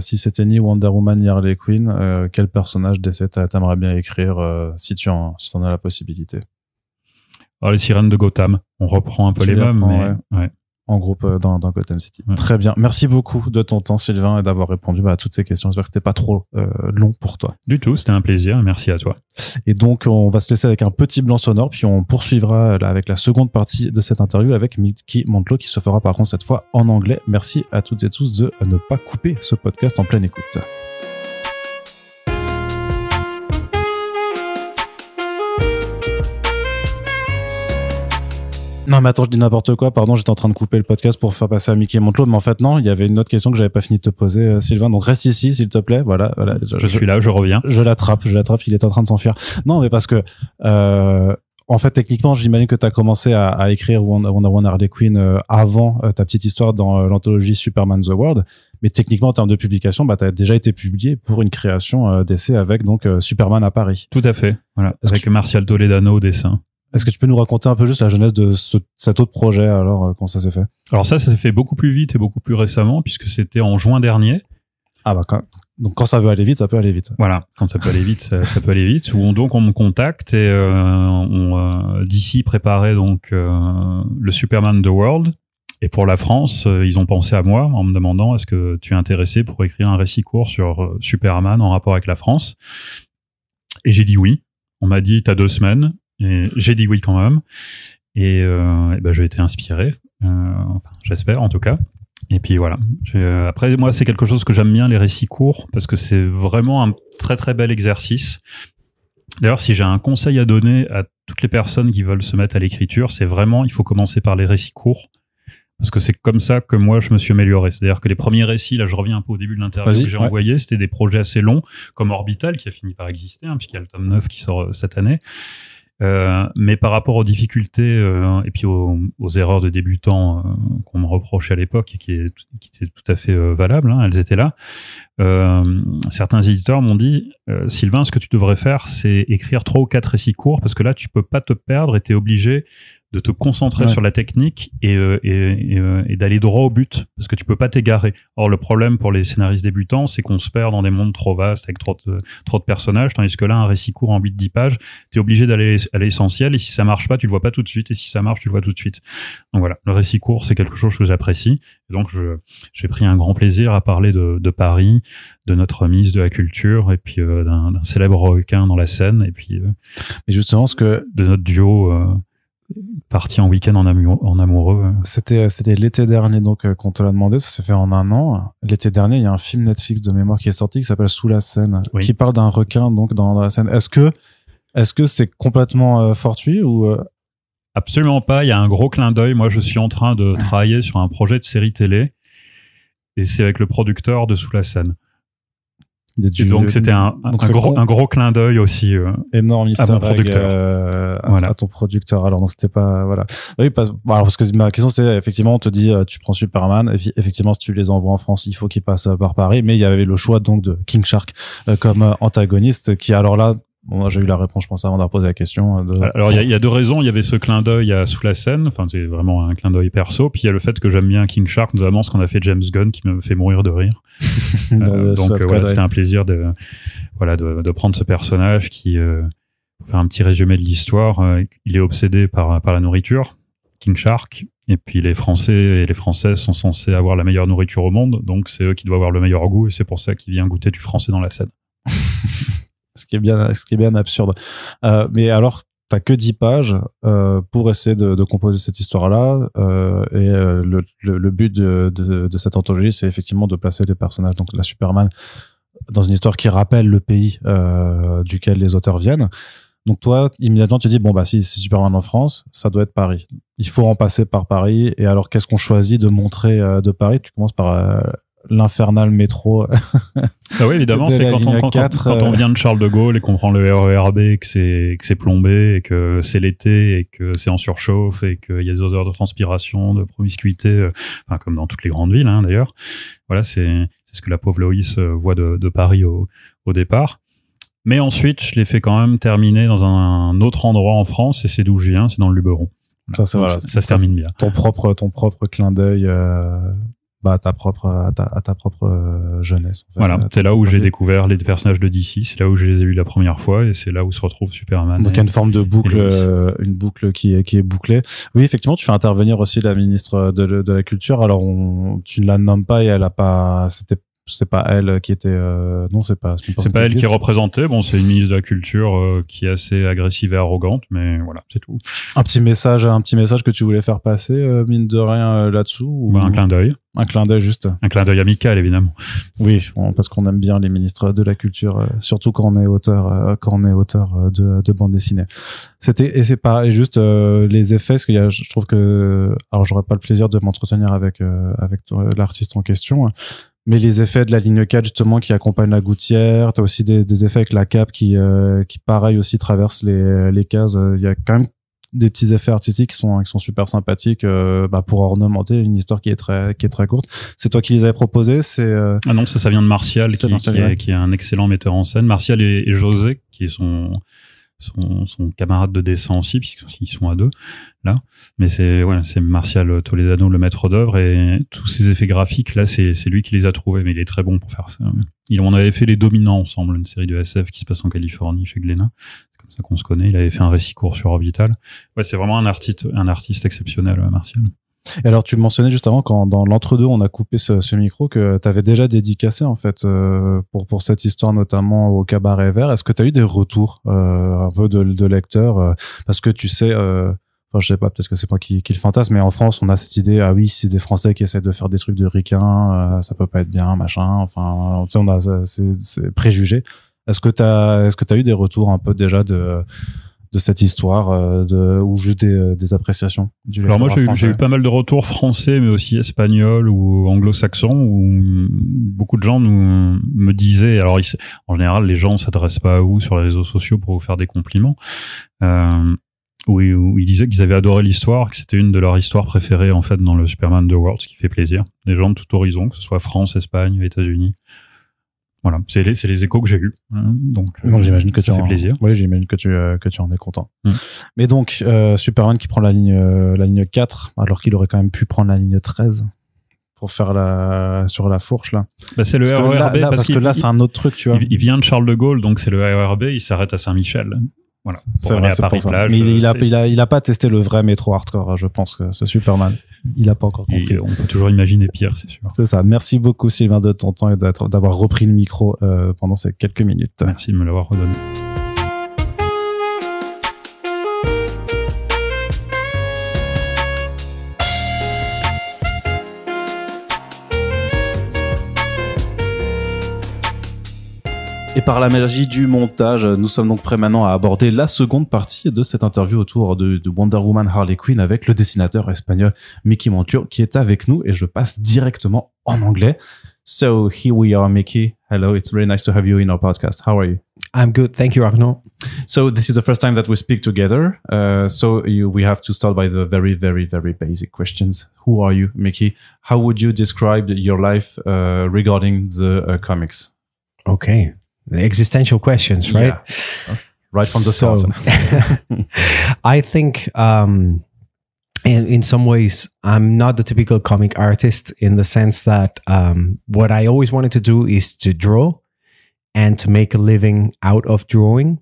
c'était ni Wonder Woman ni Harley Quinn, quel personnage d'essai t'aimerais bien écrire si tu en as la possibilité? Alors les sirènes de Gotham, on reprend un peu les mêmes, mais ouais. En groupe dans Gotham City. Ouais. Très bien. Merci beaucoup de ton temps, Sylvain, et d'avoir répondu à toutes ces questions. J'espère que c'était pas trop long pour toi. Du tout, c'était un plaisir. Merci à toi. Et donc, on va se laisser avec un petit blanc sonore, puis on poursuivra avec la seconde partie de cette interview avec Mickey Mantlo, qui se fera par contre cette fois en anglais. Merci à toutes et tous de ne pas couper ce podcast en pleine écoute. Non, mais attends, je dis n'importe quoi. Pardon, j'étais en train de couper le podcast pour faire passer à Mickey Mantlo. Mais en fait, non, il y avait une autre question que j'avais pas fini de te poser, Sylvain. Donc, reste ici, s'il te plaît. Voilà. Je suis là, je reviens. Je l'attrape. Il est en train de s'enfuir. Non, mais parce que, en fait, techniquement, j'imagine que tu as commencé à écrire Wonder Woman Harley Quinn avant ta petite histoire dans l'anthologie Superman The World. Mais techniquement, en termes de publication, tu as déjà été cette pour une création d'essai avec donc Superman à Paris. Tout à fait. Voilà. Avec Martial Toledano au dessin. Est-ce que tu peux nous raconter un peu juste la genèse de cet autre projet, alors, comment ça s'est fait? Alors ça s'est fait beaucoup plus vite et beaucoup plus récemment, puisque c'était en juin dernier. Ah bah, donc quand ça veut aller vite, ça peut aller vite. Voilà, quand ça peut aller vite, ça peut aller vite. Donc on me contacte et DC préparait donc le Superman The World. Et pour la France, ils ont pensé à moi en me demandant est-ce que tu es intéressé pour écrire un récit court sur Superman en rapport avec la France? Et j'ai dit oui. On m'a dit t'as 2 semaines. Et j'ai dit oui quand même. Et ben, j'ai été inspiré. J'espère en tout cas. Et puis voilà. Après, moi, c'est quelque chose que j'aime bien, les récits courts, parce que c'est vraiment un très très bel exercice. D'ailleurs, si j'ai un conseil à donner à toutes les personnes qui veulent se mettre à l'écriture, c'est vraiment, il faut commencer par les récits courts. Parce que c'est comme ça que moi, je me suis amélioré. C'est-à-dire que les premiers récits, là, je reviens un peu au début de l'interview que j'ai envoyé, c'était des projets assez longs, comme Orbital, qui a fini par exister, puisqu'il y a le tome 9 qui sort cette année. Mais par rapport aux difficultés et puis aux erreurs de débutants qu'on me reprochait à l'époque et qui étaient tout à fait valables, elles étaient là. Certains éditeurs m'ont dit Sylvain, ce que tu devrais faire, c'est écrire 3 ou 4 récits courts, parce que là, tu peux pas te perdre et t'es obligé de te concentrer sur la technique et d'aller droit au but, parce que tu peux pas t'égarer. Or, le problème pour les scénaristes débutants, c'est qu'on se perd dans des mondes trop vastes avec trop de personnages, tandis que là, un récit court en 8-10 pages, t'es obligé d'aller à l'essentiel, et si ça marche pas, tu le vois pas tout de suite, et si ça marche, tu le vois tout de suite. Donc voilà, le récit court, c'est quelque chose que j'apprécie, et donc j'ai pris un grand plaisir à parler de Paris, de notre mise de la culture, et puis d'un célèbre requin dans la Seine, et puis mais justement, de notre duo parti en week-end en amoureux. C'était l'été dernier, donc qu'on te l'a demandé, ça s'est fait en 1 an. L'été dernier, il y a un film Netflix de mémoire qui est sorti qui s'appelle Sous la Seine, qui parle d'un requin donc dans la Seine. Est-ce que c'est complètement fortuit ou Absolument pas. Il y a un gros clin d'œil. Moi, je suis en train de travailler sur un projet de série télé, et c'est avec le producteur de Sous la Seine. Et donc c'était un gros clin d'œil aussi énorme à mon producteur. À ton producteur. Alors donc c'était pas oui parce que ma question c'est effectivement on te dit tu prends Superman, effectivement si tu les envoies en France il faut qu'ils passent par Paris, mais il y avait le choix donc de King Shark comme antagoniste qui alors là bon, j'ai eu la réponse, je pense, avant de reposer la question. Alors, il y a 2 raisons. Il y avait ce clin d'œil à Sous la Seine. Enfin, c'est vraiment un clin d'œil perso. Puis, il y a le fait que j'aime bien King Shark, notamment ce qu'on a fait James Gunn, qui me fait mourir de rire. Donc, voilà, c'était un plaisir de prendre ce personnage qui, pour faire un petit résumé de l'histoire, il est obsédé par la nourriture, King Shark. Et puis, les Français et les Françaises sont censés avoir la meilleure nourriture au monde. Donc, c'est eux qui doivent avoir le meilleur goût. Et c'est pour ça qu'il vient goûter du français dans la Seine. Ce qui est bien absurde. Mais alors, t'as que 10 pages pour essayer de composer cette histoire-là. Le but de cette anthologie, c'est effectivement de placer les personnages, donc la Superman, dans une histoire qui rappelle le pays duquel les auteurs viennent. Donc toi, immédiatement, tu dis, bon, bah si c'est Superman en France, ça doit être Paris. Il faut en passer par Paris. Et alors, qu'est-ce qu'on choisit de montrer de Paris? Tu commences par l'infernal métro. Ah oui, évidemment, c'est quand on vient de Charles de Gaulle et qu'on prend le RERB et que c'est plombé et que c'est l'été et que c'est en surchauffe et qu'il y a des odeurs de transpiration, de promiscuité, enfin, comme dans toutes les grandes villes, hein, d'ailleurs. Voilà, c'est ce que la pauvre Loïs voit de Paris au départ. Mais ensuite, je l'ai fait quand même terminer dans un autre endroit en France, et c'est d'où je viens, c'est dans le Luberon. Ça se termine bien. Ton propre clin d'œil à ta propre jeunesse. En fait. Voilà, c'est là où j'ai découvert les personnages de DC, c'est là où je les ai vus la première fois, et c'est là où se retrouve Superman. Donc il y a une forme de boucle, une boucle qui est bouclée. Oui, effectivement, tu fais intervenir aussi la ministre de la Culture. Alors tu ne la nommes pas, et elle a pas, c'est pas elle qui était non, c'est pas elle qui est représentée. Bon, c'est une ministre de la Culture qui est assez agressive et arrogante, mais voilà, c'est tout. Un petit message que tu voulais faire passer, mine de rien, là-dessous, un clin d'œil. Un clin d'œil, juste. Un clin d'œil amical, évidemment. Oui, parce qu'on aime bien les ministres de la Culture, surtout quand on est auteur de bande dessinée. C'est pas juste les effets, parce qu'il y a, je trouve que, alors j'aurais pas le plaisir de m'entretenir avec l'artiste en question, mais les effets de la ligne 4, justement, qui accompagnent la gouttière, t'as aussi des effets avec la cape qui pareil aussi traversent les cases. Il y a quand même des petits effets artistiques qui sont super sympathiques, pour ornementer une histoire qui est très courte. C'est toi qui les avais proposés? Ah non, ça vient de Martial, qui est un excellent metteur en scène. Martial et José, qui est son camarade de dessin aussi, puisqu'ils sont à deux là, mais c'est Martial Toledano, le maître d'œuvre, et tous ces effets graphiques là, c'est lui qui les a trouvés, mais il est très bon pour faire ça. On avait fait Les Dominants ensemble, une série de SF qui se passe en Californie chez Glénat, c'est comme ça qu'on se connaît. Il avait fait un récit court sur Orbital. Ouais, c'est vraiment un artiste exceptionnel, Martial. Et alors, tu mentionnais juste avant, quand dans l'entre-deux, on a coupé ce micro, que tu avais déjà dédicacé, en fait, pour cette histoire, notamment au Cabaret Vert. Est-ce que tu as eu des retours, un peu de lecteurs, parce que tu sais, je sais pas, peut-être que c'est moi qui le fantasme, mais en France, on a cette idée, ah oui, c'est des Français qui essaient de faire des trucs de ricains, ça peut pas être bien, machin, enfin, tu sais, on a c'est préjugé. Est-ce que t'as eu des retours un peu déjà de cette histoire, ou juste des appréciations du lecteur? Alors moi, j'ai eu pas mal de retours français, mais aussi espagnols ou anglo-saxons, où beaucoup de gens me disaient, alors en général, les gens ne s'adressent pas à vous sur les réseaux sociaux pour vous faire des compliments, où ils disaient qu'ils avaient adoré l'histoire, que c'était une de leurs histoires préférées, en fait, dans le Superman The World, ce qui fait plaisir. Des gens de tout horizon, que ce soit France, Espagne, États-Unis. Voilà, c'est les échos que j'ai eus. Donc j'imagine que ça fait plaisir. Oui, j'imagine que tu en es content. Mais donc Superman qui prend la ligne 4, alors qu'il aurait quand même pu prendre la ligne 13 pour faire sur la fourche là. Bah, c'est le RERB parce que là c'est un autre truc, tu vois. Il vient de Charles de Gaulle, donc c'est le RERB, il s'arrête à Saint-Michel. Voilà. C'est vrai, à Paris-Plage. Mais il a pas testé le vrai métro hardcore, je pense, que ce Superman. Il a pas encore compris. On peut toujours imaginer pire, c'est sûr. C'est ça. Merci beaucoup, Sylvain, de ton temps et d'avoir repris le micro pendant ces quelques minutes. Merci de me l'avoir redonné. Et par la magie du montage, nous sommes donc prêts maintenant à aborder la seconde partie de cette interview autour de Wonder Woman Harley Quinn avec le dessinateur espagnol Mickey Montiel qui est avec nous, et je passe directement en anglais. So here we are, Mickey. Hello, it's really nice to have you in our podcast. How are you? I'm good, thank you, Arnaud. So this is the first time that we speak together. We have to start by the very, very, very basic questions. Who are you, Mickey? How would you describe your life regarding the comics? Okay. The existential questions, right? Yeah. Right from the start. I think in some ways, I'm not the typical comic artist, in the sense that what I always wanted to do is to draw and to make a living out of drawing.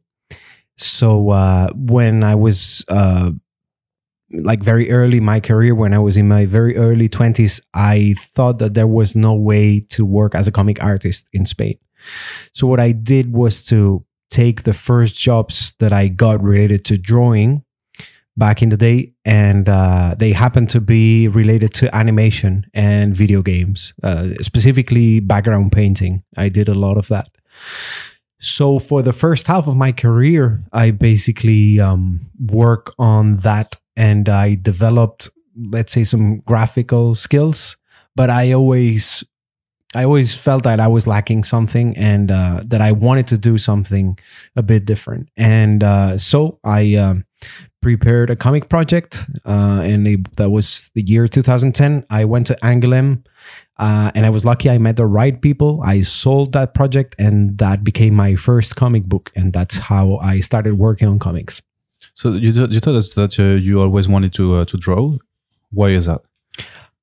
So when I was very early in my career, when I was in my very early 20s, I thought that there was no way to work as a comic artist in Spain. So what I did was to take the first jobs that I got related to drawing back in the day, and they happened to be related to animation and video games, specifically background painting. I did a lot of that. So for the first half of my career, I basically work on that, and I developed, let's say, some graphical skills. But I always felt that I was lacking something, and that I wanted to do something a bit different. And so I prepared a comic project, and that was the year 2010. I went to Angoulême, and I was lucky I met the right people. I sold that project, and that became my first comic book, and that's how I started working on comics. So you told us that you always wanted to draw. Why is that?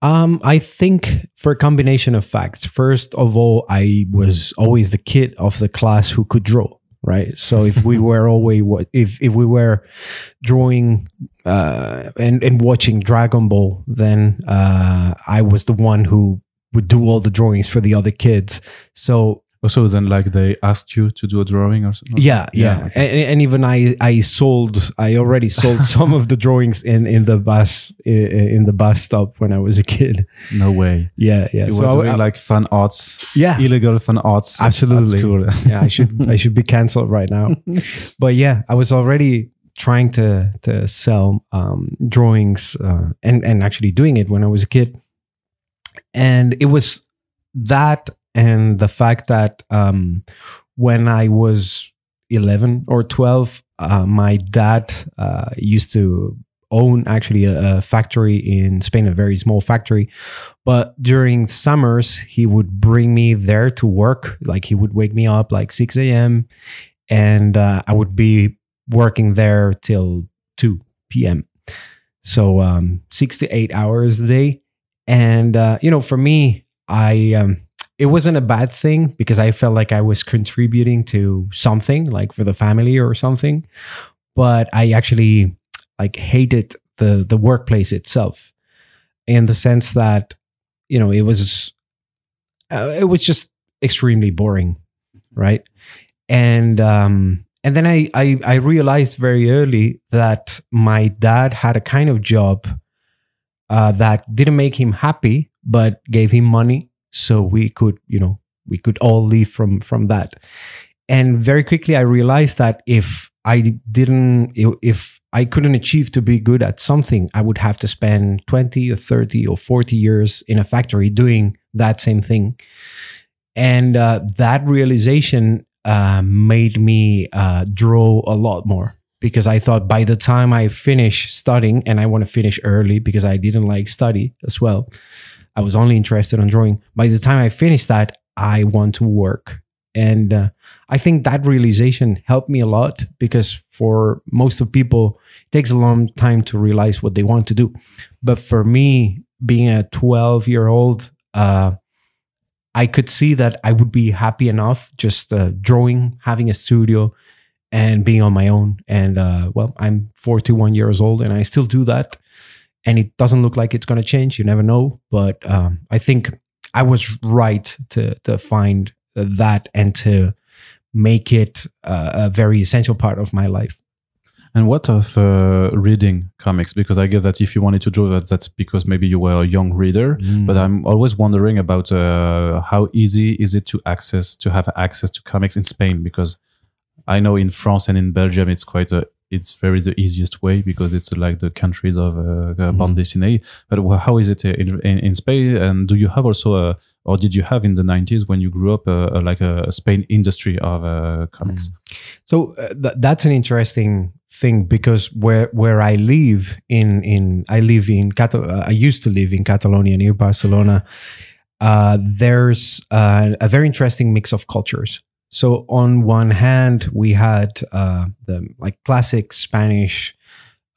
I think for a combination of facts. First of all, I was always the kid of the class who could draw, right? So if we were always, if we were drawing and watching Dragon Ball, then I was the one who would do all the drawings for the other kids. So also, then, like, they asked you to do a drawing or something? Yeah. Okay. And even I already sold some of the drawings in the bus stop when I was a kid. No way. Yeah. You were doing like fan arts, illegal fan arts. Absolutely. That's cool. Yeah, I should be canceled right now. But yeah, I was already trying to sell drawings and actually doing it when I was a kid. And it was that, and the fact that when I was 11 or 12, my dad used to own actually a factory in Spain, a very small factory. But during summers, he would bring me there to work. Like, he would wake me up like 6 a.m. and I would be working there till 2 p.m. So 6 to 8 hours a day. And, for me, it wasn't a bad thing because I felt like I was contributing to something, like for the family or something. But I actually hated the workplace itself, in the sense that, it was just extremely boring, right? And then I realized very early that my dad had a kind of job that didn't make him happy, but gave him money. So we could all live from that. And very quickly I realized that if I couldn't achieve to be good at something, I would have to spend 20 or 30 or 40 years in a factory doing that same thing. And that realization made me draw a lot more, because I thought by the time I finish studying, and I want to finish early because I didn't like study as well, I was only interested in drawing. By the time I finish that, I want to work. And I think that realization helped me a lot, because for most of people, it takes a long time to realize what they want to do. But for me, being a 12-year-old, I could see that I would be happy enough just drawing, having a studio, and being on my own. And I'm 41 years old and I still do that. And it doesn't look like it's going to change. You never know. But I think I was right to find that and to make it a very essential part of my life. And what of reading comics? Because I guess that if you wanted to draw that's because maybe you were a young reader. But I'm always wondering about how easy is it to have access to comics in Spain? Because I know in France and in Belgium, it's very the easiest way, because it's like the countries of bande dessinée. But how is it in Spain? And do you have also or did you have in the 90s when you grew up like a Spain industry of comics? So that's an interesting thing, because where I live I used to live in Catalonia near Barcelona. There's a very interesting mix of cultures. So on one hand, we had the classic Spanish,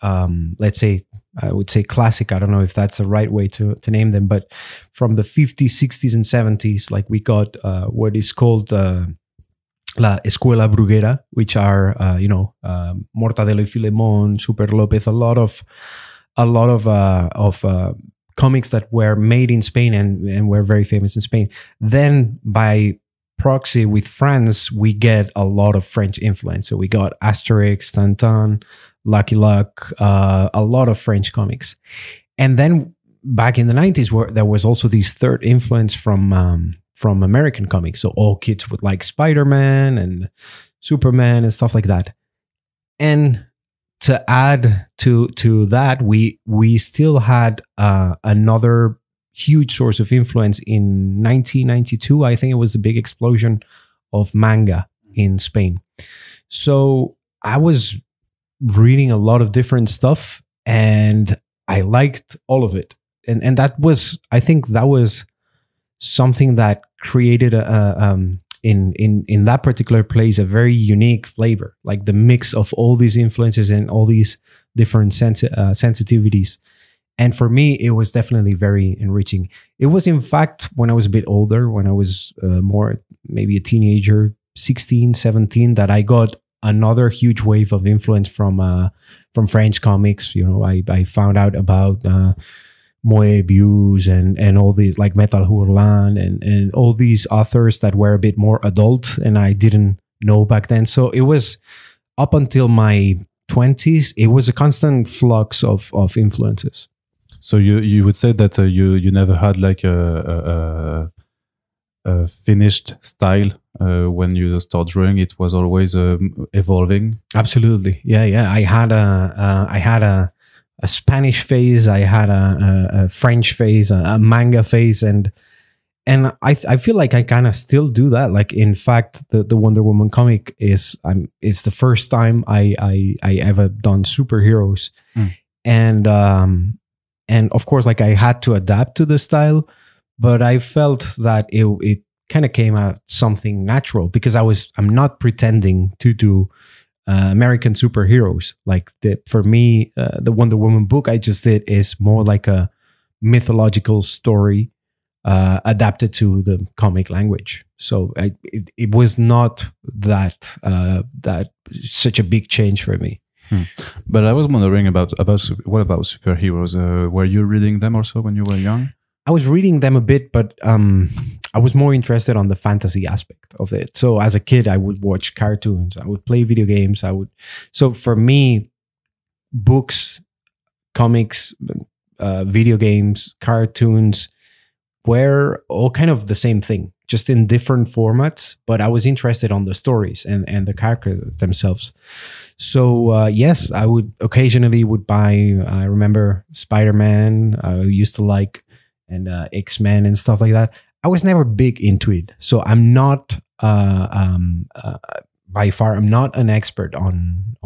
let's say, I would say classic. I don't know if that's the right way to name them, but from the 50s, 60s, and 70s, we got what is called La Escuela Bruguera, which are Mortadelo y Filemón, Super López, a lot of comics that were made in Spain and were very famous in Spain. Then by proxy with France, we get a lot of French influence. So we got Asterix, Tintin, Lucky Luke, a lot of French comics. And then back in the 90s, where there was also this third influence from American comics. So all kids would like Spider-Man and Superman and stuff like that. And to add to that, we still had another huge source of influence in 1992. I think it was the big explosion of manga in Spain. So I was reading a lot of different stuff and I liked all of it. And that was, I think that was something that created in that particular place a very unique flavor, like the mix of all these influences and all these different sensitivities. And for me, it was definitely very enriching. It was, in fact, when I was a bit older, when I was more maybe a teenager, 16, 17, that I got another huge wave of influence from French comics. You know, I found out about Moebius and all these, like Metal Hurlant and all these authors that were a bit more adult and I didn't know back then. So it was up until my 20s, it was a constant flux of influences. So you would say that you never had like a finished style when you start drawing. It was always evolving. Absolutely, yeah. I had a Spanish phase. I had a French phase, a manga phase, and I feel like I kind of still do that. Like, in fact, the Wonder Woman comic is it's the first time I ever done superheroes, and of course, like, I had to adapt to the style, but I felt that it kind of came out something natural because I'm not pretending to do American superheroes. Like, for me, the Wonder Woman book I just did is more like a mythological story adapted to the comic language. So it was not that such a big change for me. But I was wondering about what about superheroes? Were you reading them also when you were young? I was reading them a bit, but I was more interested on the fantasy aspect of it. So as a kid, I would watch cartoons, I would play video games, so for me, books, comics, video games, cartoons were all kind of the same thing, just in different formats, but I was interested on the stories and the characters themselves. So yes, I would occasionally buy, I remember Spider-Man, I used to like, and X-Men and stuff like that. I was never big into it. So I'm not, by far, I'm not an expert on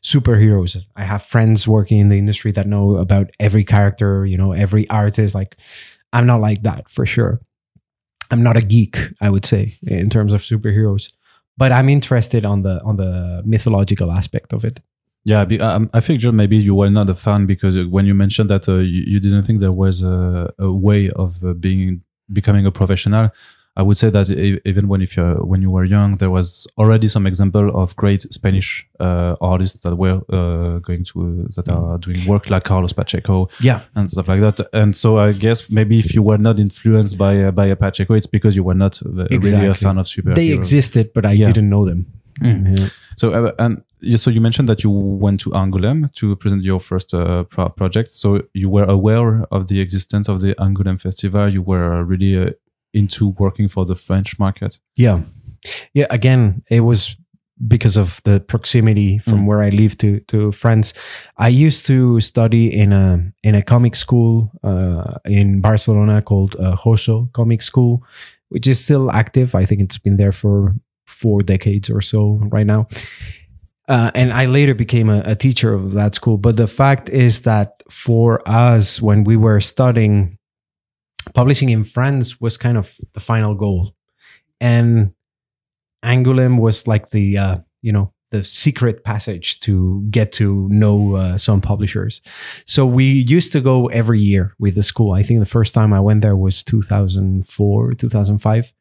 superheroes. I have friends working in the industry that know about every character, every artist. Like, I'm not like that for sure. I'm not a geek, I would say, in terms of superheroes, but I'm interested on the mythological aspect of it. Yeah, I think, John, maybe you were not a fan because when you mentioned that you didn't think there was a way of becoming a professional, I would say that even when you were young, there was already some example of great Spanish artists that were that are doing work like Carlos Pacheco, and stuff like that. And so I guess maybe if you were not influenced by a Pacheco, it's because you were not really a fan of superheroes. They existed, but I didn't know them. Yeah. So so you mentioned that you went to Angoulême to present your first project. So you were aware of the existence of the Angoulême Festival. You were really into working for the French market. Yeah. Again, it was because of the proximity from where I live to France. I used to study in a comic school in Barcelona called Joso Comic School, which is still active. I think it's been there for 4 decades or so right now. And I later became a teacher of that school. But the fact is that for us, when we were studying, publishing in France was kind of the final goal. And Angoulême was like the secret passage to get to know some publishers. So we used to go every year with the school. I think the first time I went there was 2004, 2005.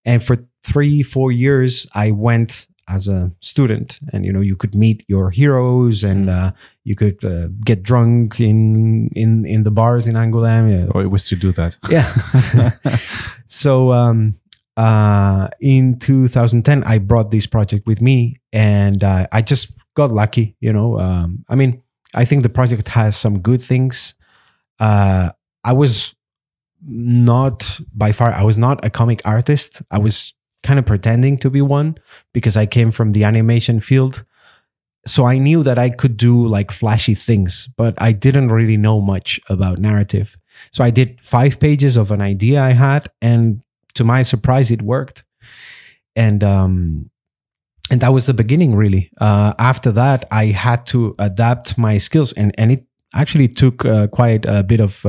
And for 3-4 years, I went as a student, and you could meet your heroes, and you could get drunk in the bars in Angoulême. Or we still do that. Yeah. So in 2010, I brought this project with me, and I just got lucky. I mean, I think the project has some good things. I was not a comic artist. I was kind of pretending to be one because I came from the animation field. So I knew that I could do like flashy things, but I didn't really know much about narrative. So I did 5 pages of an idea I had, and to my surprise, it worked. And that was the beginning, really. After that, I had to adapt my skills, and it actually took quite a bit of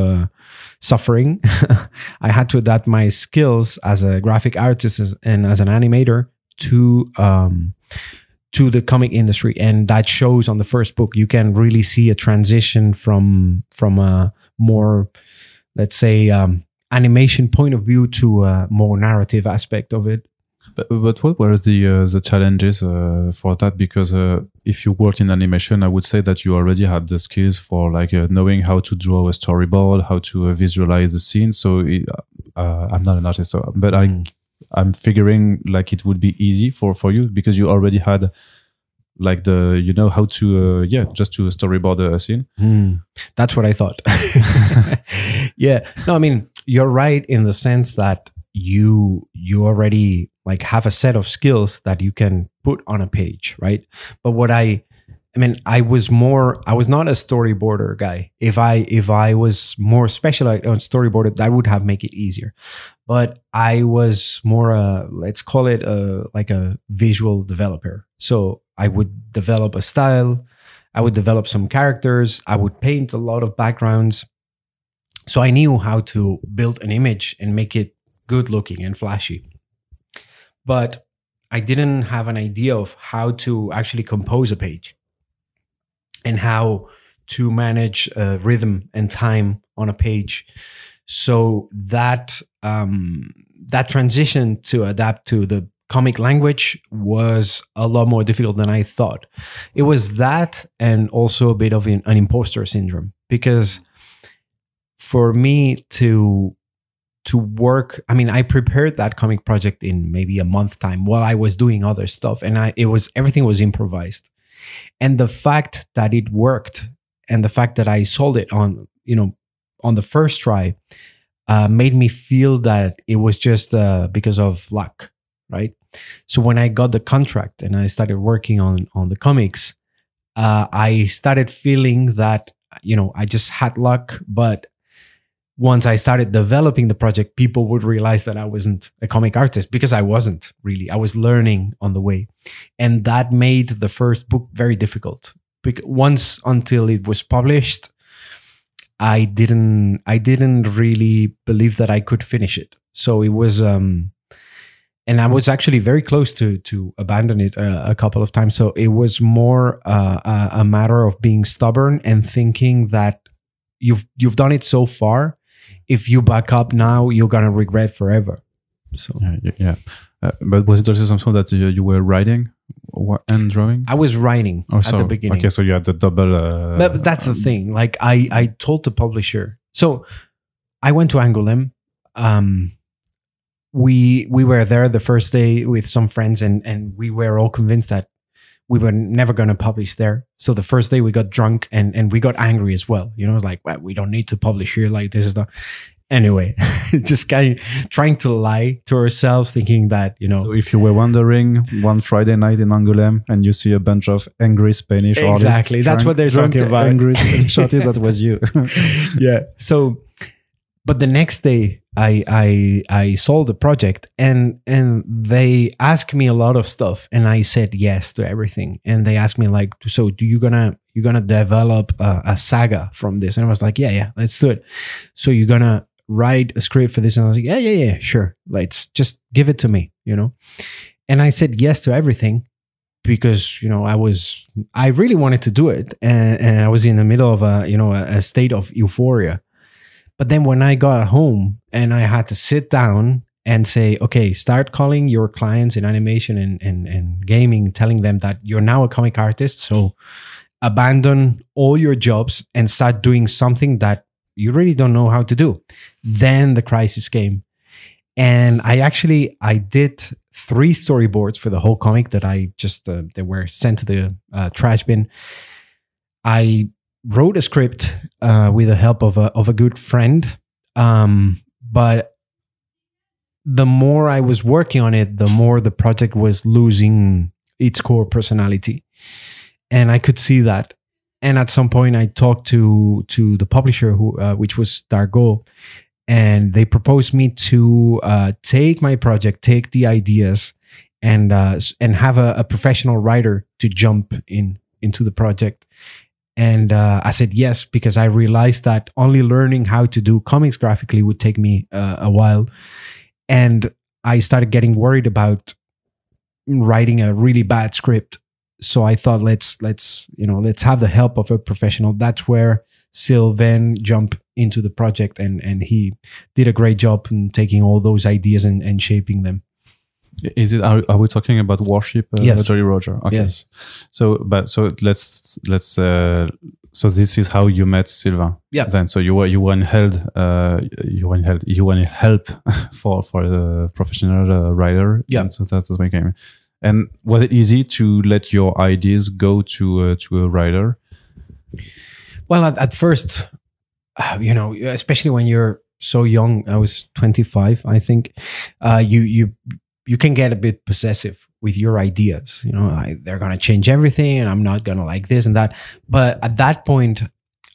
suffering. I had to adapt my skills as a graphic artist and as an animator to the comic industry, and that shows on the first book. You can really see a transition from a more, let's say, animation point of view to a more narrative aspect of it. But what were the challenges for that? Because if you worked in animation, I would say that you already had the skills for like knowing how to draw a storyboard, how to visualize the scene. So I'm not an artist, but I'm figuring like it would be easy for you because you already had like how to just to storyboard a scene. That's what I thought. Yeah, no, I mean, you're right in the sense that you already like have a set of skills that you can put on a page, right? But what I was not a storyboarder guy. If I was more specialized on storyboard, that would have make it easier. But I was more let's call it like a visual developer. So I would develop a style, I would develop some characters, I would paint a lot of backgrounds. So I knew how to build an image and make it good looking and flashy. But I didn't have an idea of how to actually compose a page and how to manage rhythm and time on a page. So that transition to adapt to the comic language was a lot more difficult than I thought. It was that, and also a bit of an imposter syndrome, because for me to work, I mean, I prepared that comic project in maybe a month time while I was doing other stuff, and everything was improvised. And the fact that it worked, and the fact that I sold it on the first try, made me feel that it was just because of luck, right? So when I got the contract and I started working on the comics, I started feeling that I just had luck. But once I started developing the project, people would realize that I wasn't a comic artist, because I wasn't really. I was learning on the way. And that made the first book very difficult. Once until it was published, I didn't really believe that I could finish it. So it was, and I was actually very close to abandon it a couple of times. So it was more a matter of being stubborn and thinking that you've done it so far. If you back up now, you're gonna regret forever. So yeah. But was it also something that you were writing and drawing? I was writing at the beginning. Okay, so you had the double. But that's the thing. Like I told the publisher. So I went to Angoulême. We were there the first day with some friends, and we were all convinced that we were never going to publish there. So the first day we got drunk and we got angry as well. It was like, well, we don't need to publish here. Like, this is the... Anyway, just kind of trying to lie to ourselves, thinking that, So if you were wandering one Friday night in Angoulême and you see a bunch of angry Spanish artists... Exactly, that's what they're talking about. Angry shouting, that was you. Yeah. So, but the next day I sold the project, and they asked me a lot of stuff, and I said yes to everything. And they asked me like, so you're gonna develop a saga from this? And I was like, yeah, let's do it. So you're gonna write a script for this? And I was like, yeah, sure. Let's just give it to me, And I said yes to everything because, I really wanted to do it. And I was in the middle of a state of euphoria. But then when I got home and I had to sit down and say, okay, start calling your clients in animation and gaming, telling them that you're now a comic artist. So abandon all your jobs and start doing something that you really don't know how to do. Then the crisis came. And I did 3 storyboards for the whole comic that I just they were sent to the trash bin. I wrote a script with the help of a good friend, but the more I was working on it, the more the project was losing its core personality, and I could see that. And at some point, I talked to the publisher, which was Dargaud, and they proposed me to take my project, take the ideas, and have a professional writer to jump into the project. And I said yes, because I realized that only learning how to do comics graphically would take me a while. And I started getting worried about writing a really bad script. So I thought, let's have the help of a professional. That's where Sylvain jumped into the project, and he did a great job in taking all those ideas and shaping them. Is it? Are we talking about Warship? Yes. Jolly Roger. Okay. Yes. So let's. So this is how you met Sylvain. Yeah. Then you were in help for the professional writer. Yeah. And so that's when it came. And was it easy to let your ideas go to a writer? Well, at first, especially when you're so young, I was 25, I think, you can get a bit possessive with your ideas. They're going to change everything, and I'm not going to like this and that. But at that point,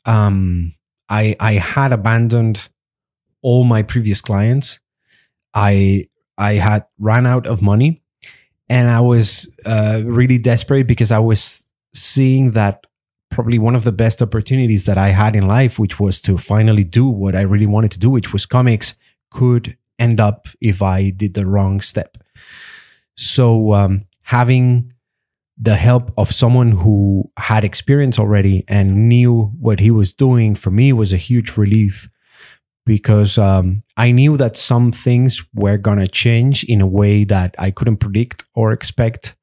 I had abandoned all my previous clients. I had run out of money, and I was really desperate because I was seeing that probably one of the best opportunities that I had in life, which was to finally do what I really wanted to do, which was comics, could end up if I did the wrong step. So having the help of someone who had experience already and knew what he was doing, for me, was a huge relief, because I knew that some things were going to change in a way that I couldn't predict or expect.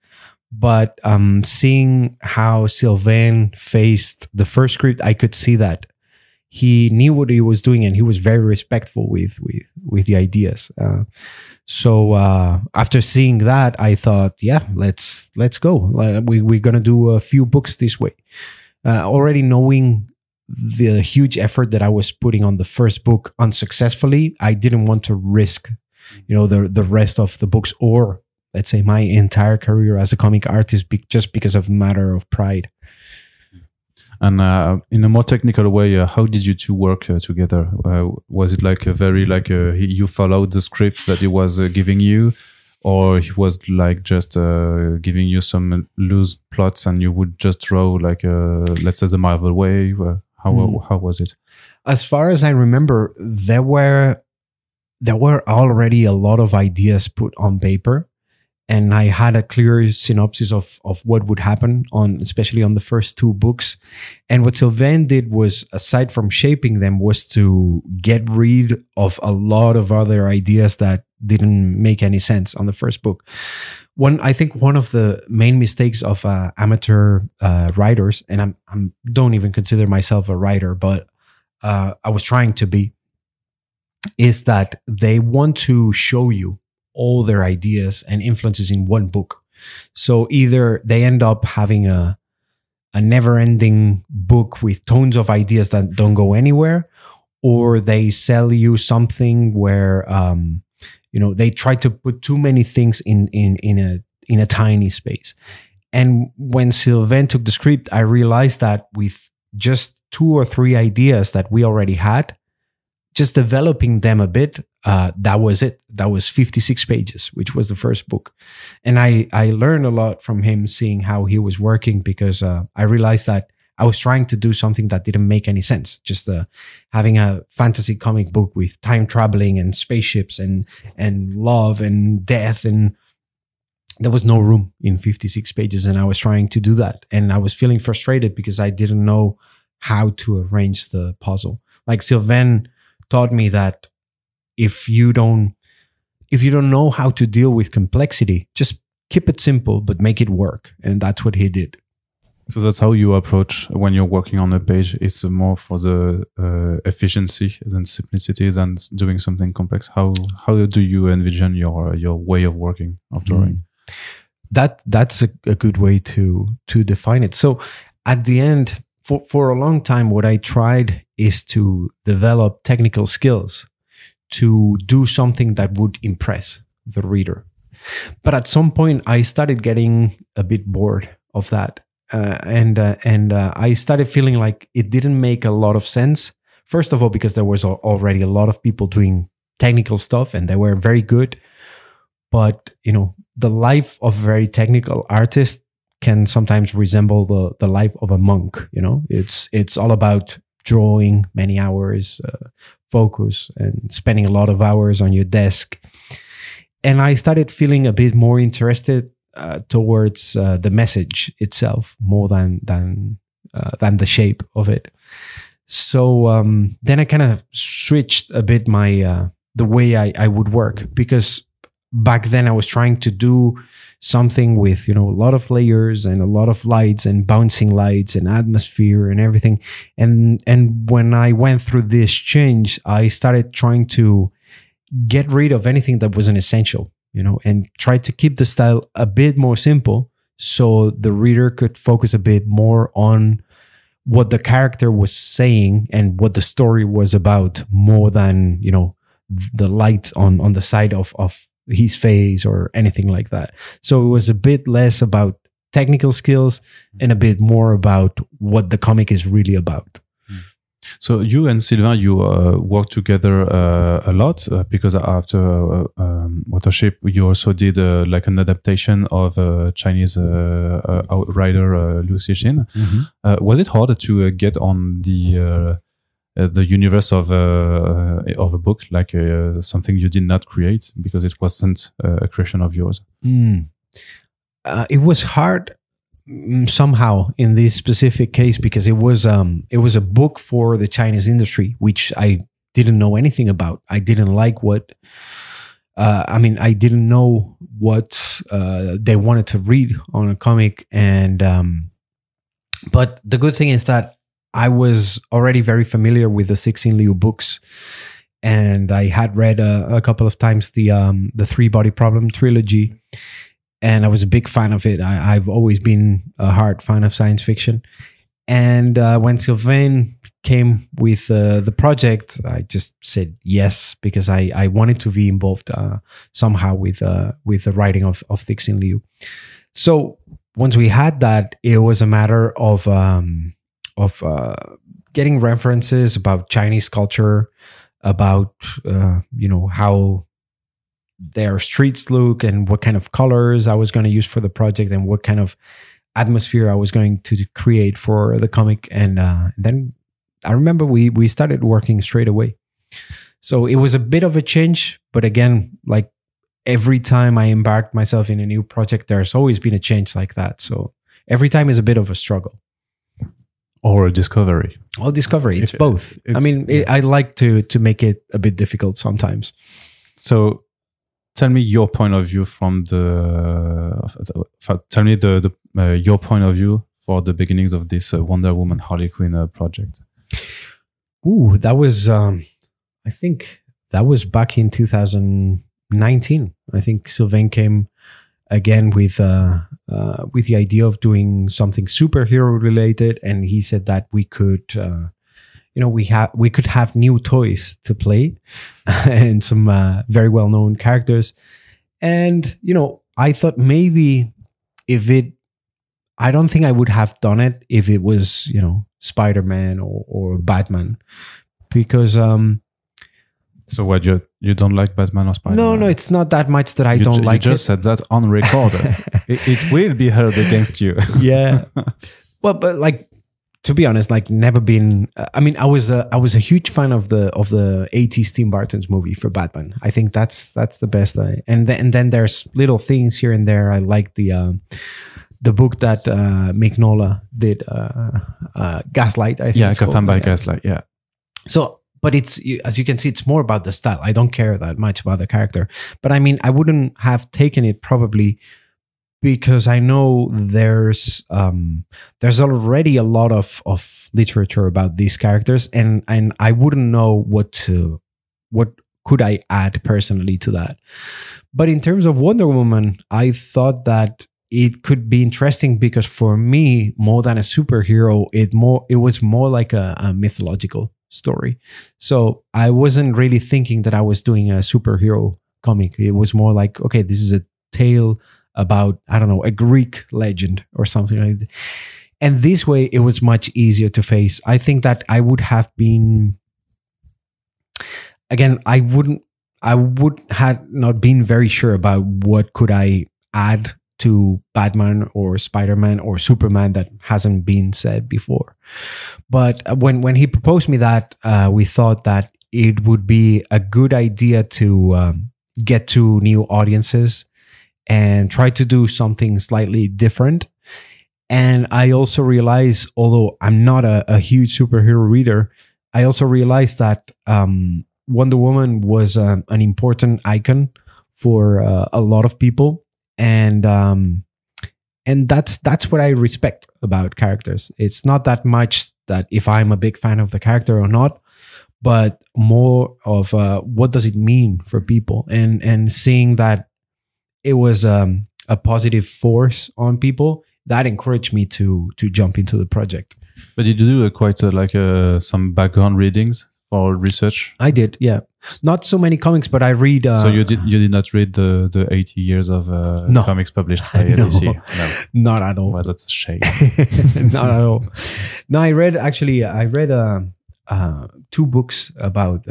But seeing how Sylvain faced the first script, I could see that he knew what he was doing, and he was very respectful with the ideas. So after seeing that, I thought, yeah, let's go. We're gonna do a few books this way. Already knowing the huge effort that I was putting on the first book unsuccessfully, I didn't want to risk, the rest of the books, or let's say my entire career as a comic artist, just because of a matter of pride. And in a more technical way, how did you two work together? Was it you followed the script that he was giving you, or he was just giving you some loose plots and you would just draw let's say the Marvel way? How was it? As far as I remember, there were already a lot of ideas put on paper. And I had a clear synopsis of what would happen especially on the first 2 books. And what Sylvain did was, aside from shaping them, was to get rid of a lot of other ideas that didn't make any sense on the first book. I think one of the main mistakes of amateur writers, and I don't even consider myself a writer, but I was trying to be, is that they want to show you all their ideas and influences in one book. So either they end up having a never-ending book with tons of ideas that don't go anywhere, or they sell you something where they try to put too many things in a tiny space. And when Sylvain took the script, I realized that with just 2 or 3 ideas that we already had, just developing them a bit, that was it. That was 56 pages, which was the first book. And I learned a lot from him, seeing how he was working, because I realized that I was trying to do something that didn't make any sense. Just having a fantasy comic book with time traveling and spaceships and love and death, and there was no room in 56 pages. And I was trying to do that. And I was feeling frustrated because I didn't know how to arrange the puzzle. Like Sylvain taught me that if you don't know how to deal with complexity, just keep it simple but make it work. And that's what he did. So that's how you approach when you're working on a page. It's more for the efficiency than simplicity than doing something complex. How do you envision your way of working, of drawing? That's a good way to define it. So at the end, for a long time, what I tried is to develop technical skills to do something that would impress the reader. But at some point, I started getting a bit bored of that. And I started feeling like it didn't make a lot of sense. First of all, because there was already a lot of people doing technical stuff and they were very good. But, the life of a very technical artist can sometimes resemble the life of a monk. It's all about drawing many hours, focus, and spending a lot of hours on your desk. And I started feeling a bit more interested towards the message itself more than the shape of it. So then I kind of switched a bit my the way I would work, because back then I was trying to do something with a lot of layers and a lot of lights and bouncing lights and atmosphere and everything. And when I went through this change, I started trying to get rid of anything that wasn't essential. And try to keep the style a bit more simple so the reader could focus a bit more on what the character was saying and what the story was about, more than, the light on the side of his face or anything like that. So it was a bit less about technical skills and a bit more about what the comic is really about. So you and Sylvain, you work together a lot because after Watership, you also did like an adaptation of Chinese writer Liu Cixin. Was it harder to get on the universe of a book, like something you did not create because it wasn't a creation of yours? It was hard somehow in this specific case, because it was a book for the Chinese industry, which I didn't know anything about. I didn't like what I didn't know what they wanted to read on a comic. And but the good thing is that I was already very familiar with the Cixin Liu books, and I had read a couple of times the Three Body Problem trilogy. And I was a big fan of it. I've always been a hard fan of science fiction. And when Sylvain came with the project, I just said yes, because I wanted to be involved somehow with the writing of Cixin Liu. So once we had that, it was a matter of getting references about Chinese culture, about how their streets look and what kind of colors I was going to use for the project and what kind of atmosphere I was going to create for the comic. And then I remember we started working straight away. So it was a bit of a change, but again, like every time I embarked myself in a new project, there's always been a change like that. So every time is a bit of a struggle. Or a discovery. Or discovery. It's both. I like to make it a bit difficult sometimes. So tell me your point of view from your point of view for the beginnings of this Wonder Woman Harley Quinn project. Ooh, that was I think that was back in 2019. I think Sylvain came again with the idea of doing something superhero related, and he said that we could we could have new toys to play and some very well-known characters. And, I thought maybe I don't think I would have done it if it was, Spider-Man or Batman, because... So what, you don't like Batman or Spider-Man? No, it's not that much that I don't like it. You just said that on record. it will be heard against you. Yeah. Well, but like, to be honest, like never been. I was a huge fan of the 80s Tim Burton's movie for Batman. I think that's the best. And then there's little things here and there. I like the book that Mignola did, Gaslight. I think. Yeah, Gotham by Gaslight. Yeah. So, but it's, as you can see, it's more about the style. I don't care that much about the character. But I mean, I wouldn't have taken it probably because I know there's already a lot of literature about these characters, and I wouldn't know what could I add personally to that. But in terms of Wonder Woman, I thought that it could be interesting because for me, more than a superhero, it was more like a mythological story. So I wasn't really thinking that I was doing a superhero comic. It was more like, okay, this is a tale about, I don't know, a Greek legend or something like that. And this way, it was much easier to face. I think that I would have been, again, I would have not been very sure about what could I add to Batman or Spider-Man or Superman that hasn't been said before. But when he proposed me that, we thought that it would be a good idea to get to new audiences and try to do something slightly different. And I also realized, although I'm not a huge superhero reader, I also realized that Wonder Woman was an important icon for a lot of people. And that's what I respect about characters. It's not that much that if I'm a big fan of the character or not, but more of what does it mean for people, and seeing that it was a positive force on people that encouraged me to jump into the project. But did you do quite some background readings for research? I did, yeah. Not so many comics, but I read. So you did not read the 80 years of no. comics published by DC? No, not at all. Well, that's a shame. Not at all. No, I read 2 books about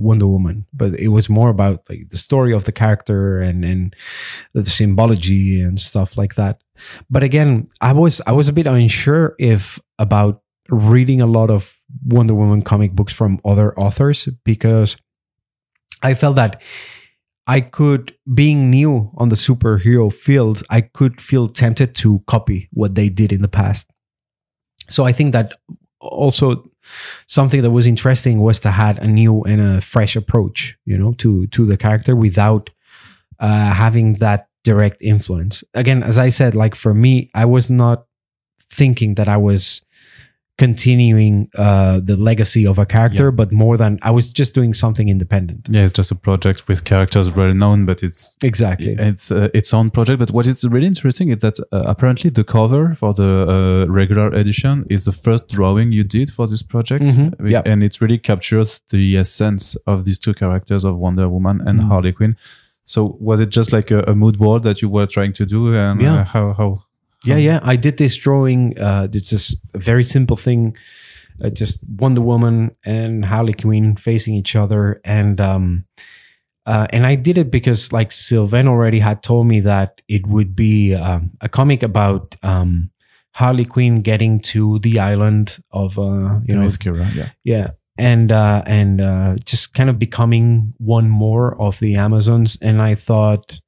Wonder Woman, but it was more about like the story of the character and the symbology and stuff like that. But again, I was a bit unsure about reading a lot of Wonder Woman comic books from other authors, because I felt that being new on the superhero field, I could feel tempted to copy what they did in the past. So I think that also something that was interesting was to have a new and a fresh approach, to the character without having that direct influence. Again, as I said, like for me, I was not thinking that I was continuing the legacy of a character, but more than I was just doing something independent. Yeah, it's just a project with characters well known, but it's its own project. But what is really interesting is that apparently the cover for the regular edition is the first drawing you did for this project, and it really captures the essence of these 2 characters of Wonder Woman and Harley Quinn. So was it just like a mood board that you were trying to do, and how? Yeah. I did this drawing. It's just a very simple thing. Just Wonder Woman and Harley Quinn facing each other. And I did it because like Sylvain already had told me that it would be a comic about Harley Quinn getting to the island of, Themyscira, yeah. And just kind of becoming one more of the Amazons. And I thought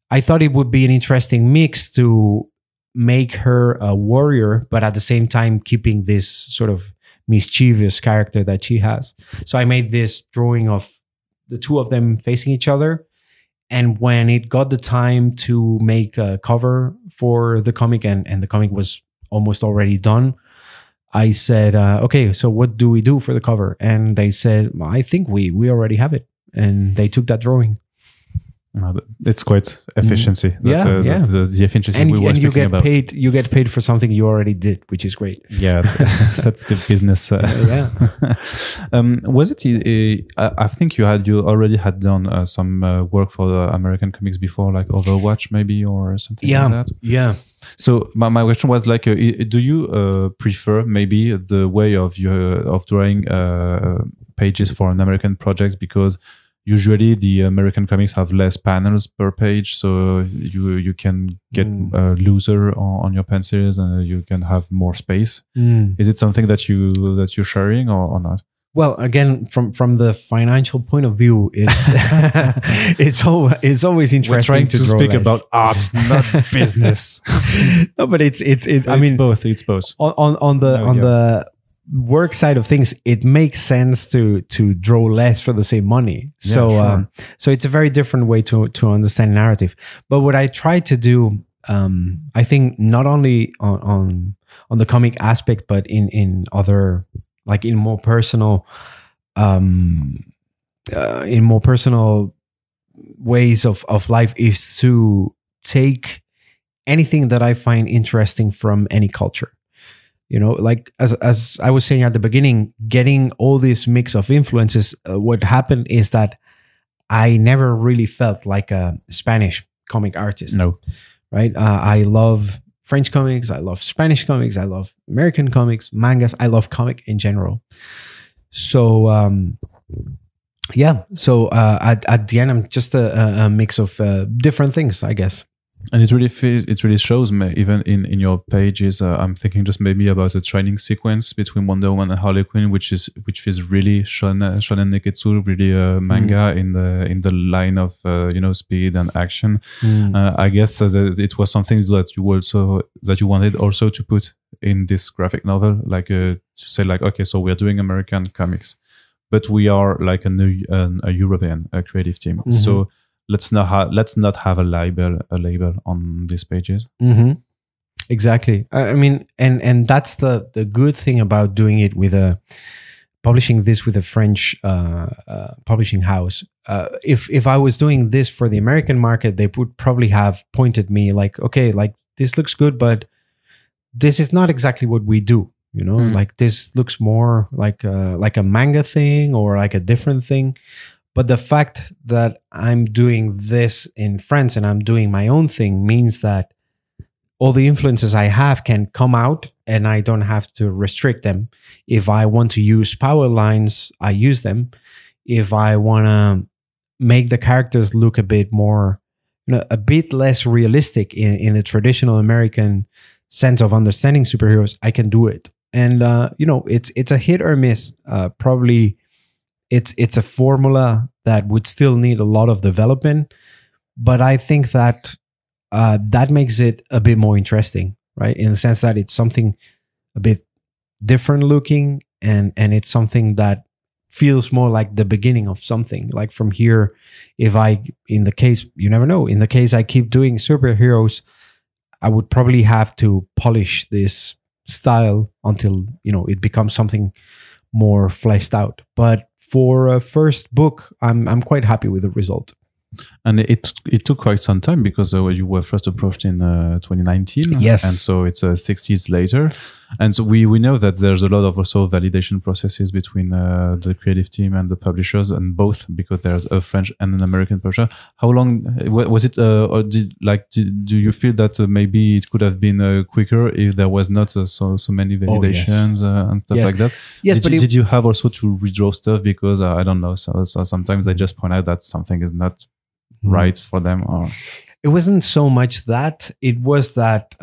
it would be an interesting mix to make her a warrior, but at the same time keeping this sort of mischievous character that she has. So I made this drawing of the 2 of them facing each other. And when it got the time to make a cover for the comic, and the comic was almost already done, I said, okay, so what do we do for the cover? And they said, I think we already have it. And they took that drawing. It's quite efficiency. The efficiency and, we were speaking about. You get paid for something you already did, which is great. Yeah, that's the business. Was it? I think you already had done some work for the American comics before, like Overwatch, maybe, or something like that. Yeah. So my question was like, do you prefer maybe the way of drawing pages for an American project, because usually the American comics have less panels per page, so you can get looser on your pencils and you can have more space. Is it something that you're sharing or not? Well, again, from the financial point of view, it's always interesting. We're trying to speak about art, not business. No, but it's I mean both. It's both. On the work side of things, it makes sense to draw less for the same money. So so it's a very different way to understand narrative. But what I try to do I think not only on the comic aspect, but in other, like in more personal ways of life, is to take anything that I find interesting from any culture. You know, like as I was saying at the beginning, getting all this mix of influences, what happened is that I never really felt like a Spanish comic artist. No. Right? I love French comics. I love Spanish comics. I love American comics, mangas. I love comic in general. So, yeah. So at the end, I'm just a mix of different things, I guess. And it really shows me, even in your pages. I'm thinking just maybe about a training sequence between Wonder Woman and Harley Quinn, which is really shonen neketsu, really manga in the line of speed and action. I guess that it was something that you wanted also to put in this graphic novel, like to say like, okay, so we're doing American comics, but we are like a European creative team. Mm-hmm. So let's not have a label on these pages. Mm-hmm. Exactly. I mean, and that's the good thing about doing it with publishing this with a French publishing house. If I was doing this for the American market, they would probably have pointed me like, okay, like this looks good, but this is not exactly what we do. You know, like this looks more like a manga thing or like a different thing. But the fact that I'm doing this in France and I'm doing my own thing means that all the influences I have can come out and I don't have to restrict them. If I want to use power lines, I use them. If I want to make the characters look a bit more, a bit less realistic in the traditional American sense of understanding superheroes, I can do it. And, it's a hit or miss. Probably it's a formula that would still need a lot of development, but I think that that makes it a bit more interesting, right? In the sense that it's something a bit different looking, and it's something that feels more like the beginning of something. Like from here, in the case, you never know, in the case I keep doing superheroes, I would probably have to polish this style until, it becomes something more fleshed out. But for a first book, I'm quite happy with the result. And it took quite some time because you were first approached in 2019. Yes. And so it's 6 years later. And so we know that there's a lot of also validation processes between the creative team and the publishers, and both, because there's a French and an American publisher. How long was it, or do you feel that maybe it could have been quicker if there was not so many validations and stuff like that? Yes, did you have also to redraw stuff because I don't know, so sometimes they just point out that something is not right for them? Or it wasn't so much that, it was that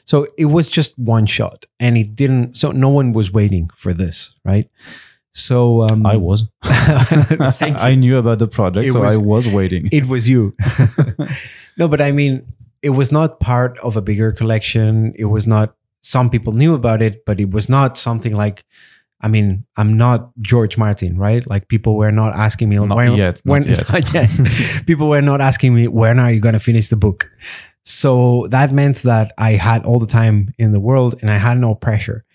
so it was just one shot, and it didn't, so no one was waiting for this, right? So I was I knew about the project, I was waiting. It was you. No, but I mean, it was not part of a bigger collection. It was not, some people knew about it, but it was not something like, I mean, I'm not George Martin, right? Like people were not asking me not yet. People were not asking me, when are you going to finish the book? So that meant that I had all the time in the world and I had no pressure.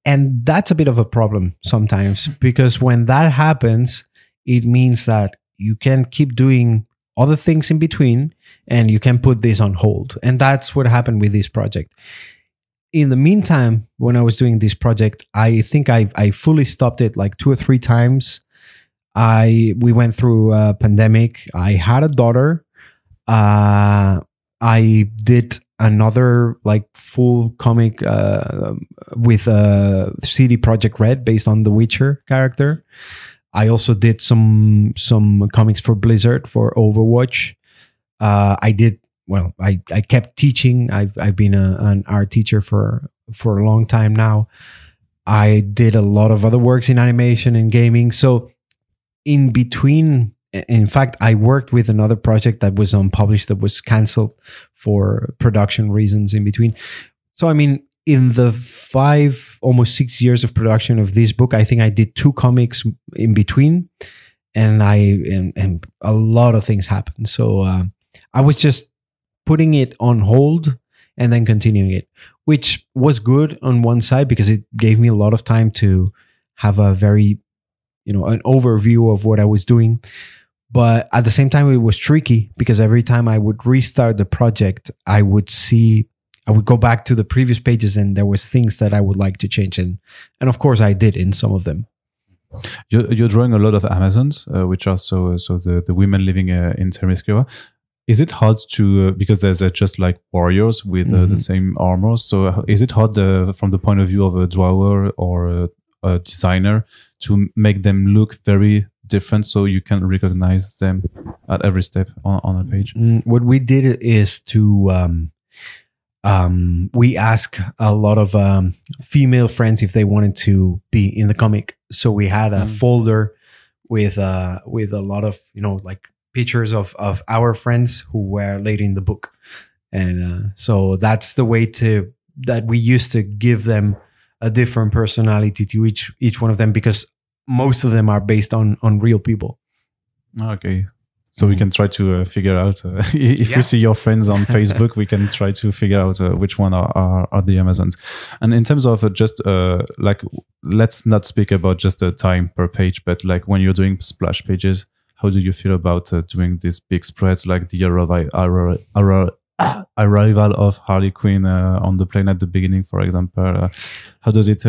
And that's a bit of a problem sometimes, because when that happens, it means that you can keep doing other things in between and you can put this on hold. And that's what happened with this project. In the meantime, when I was doing this project, I think I fully stopped it like 2 or 3 times. We went through a pandemic. I had a daughter. I did another like full comic with CD Projekt Red based on the Witcher character. I also did some comics for Blizzard for Overwatch. I kept teaching. I've been an art teacher for a long time now. I did a lot of other works in animation and gaming. So in between, in fact, I worked with another project that was unpublished, that was canceled for production reasons in between. So, I mean, in the 5, almost 6 years of production of this book, I think I did 2 comics in between, and a lot of things happened. So I was just putting it on hold and then continuing it, which was good on one side because it gave me a lot of time to have a very, an overview of what I was doing. But at the same time, it was tricky because every time I would restart the project, I would go back to the previous pages and there was things that I would like to change. And of course I did in some of them. You're drawing a lot of Amazons, which are so the women living in Themyscira. Is it hard to, because they're just like warriors with the same armor, so is it hard from the point of view of a drawer or a designer to make them look very different so you can recognize them at every step on a page? What we did is to we asked a lot of female friends if they wanted to be in the comic. So we had a folder with a lot of like pictures of our friends who were later in the book, and so that's the way that we used to give them a different personality to each one of them, because most of them are based on real people. Okay. So we can try to figure out if we see your friends on Facebook, we can try to figure out which one are the Amazons. And in terms of just like, let's not speak about just the time per page, but like when you're doing splash pages, how do you feel about doing these big spreads, like the arrival of Harley Quinn on the plane at the beginning, for example? How does it?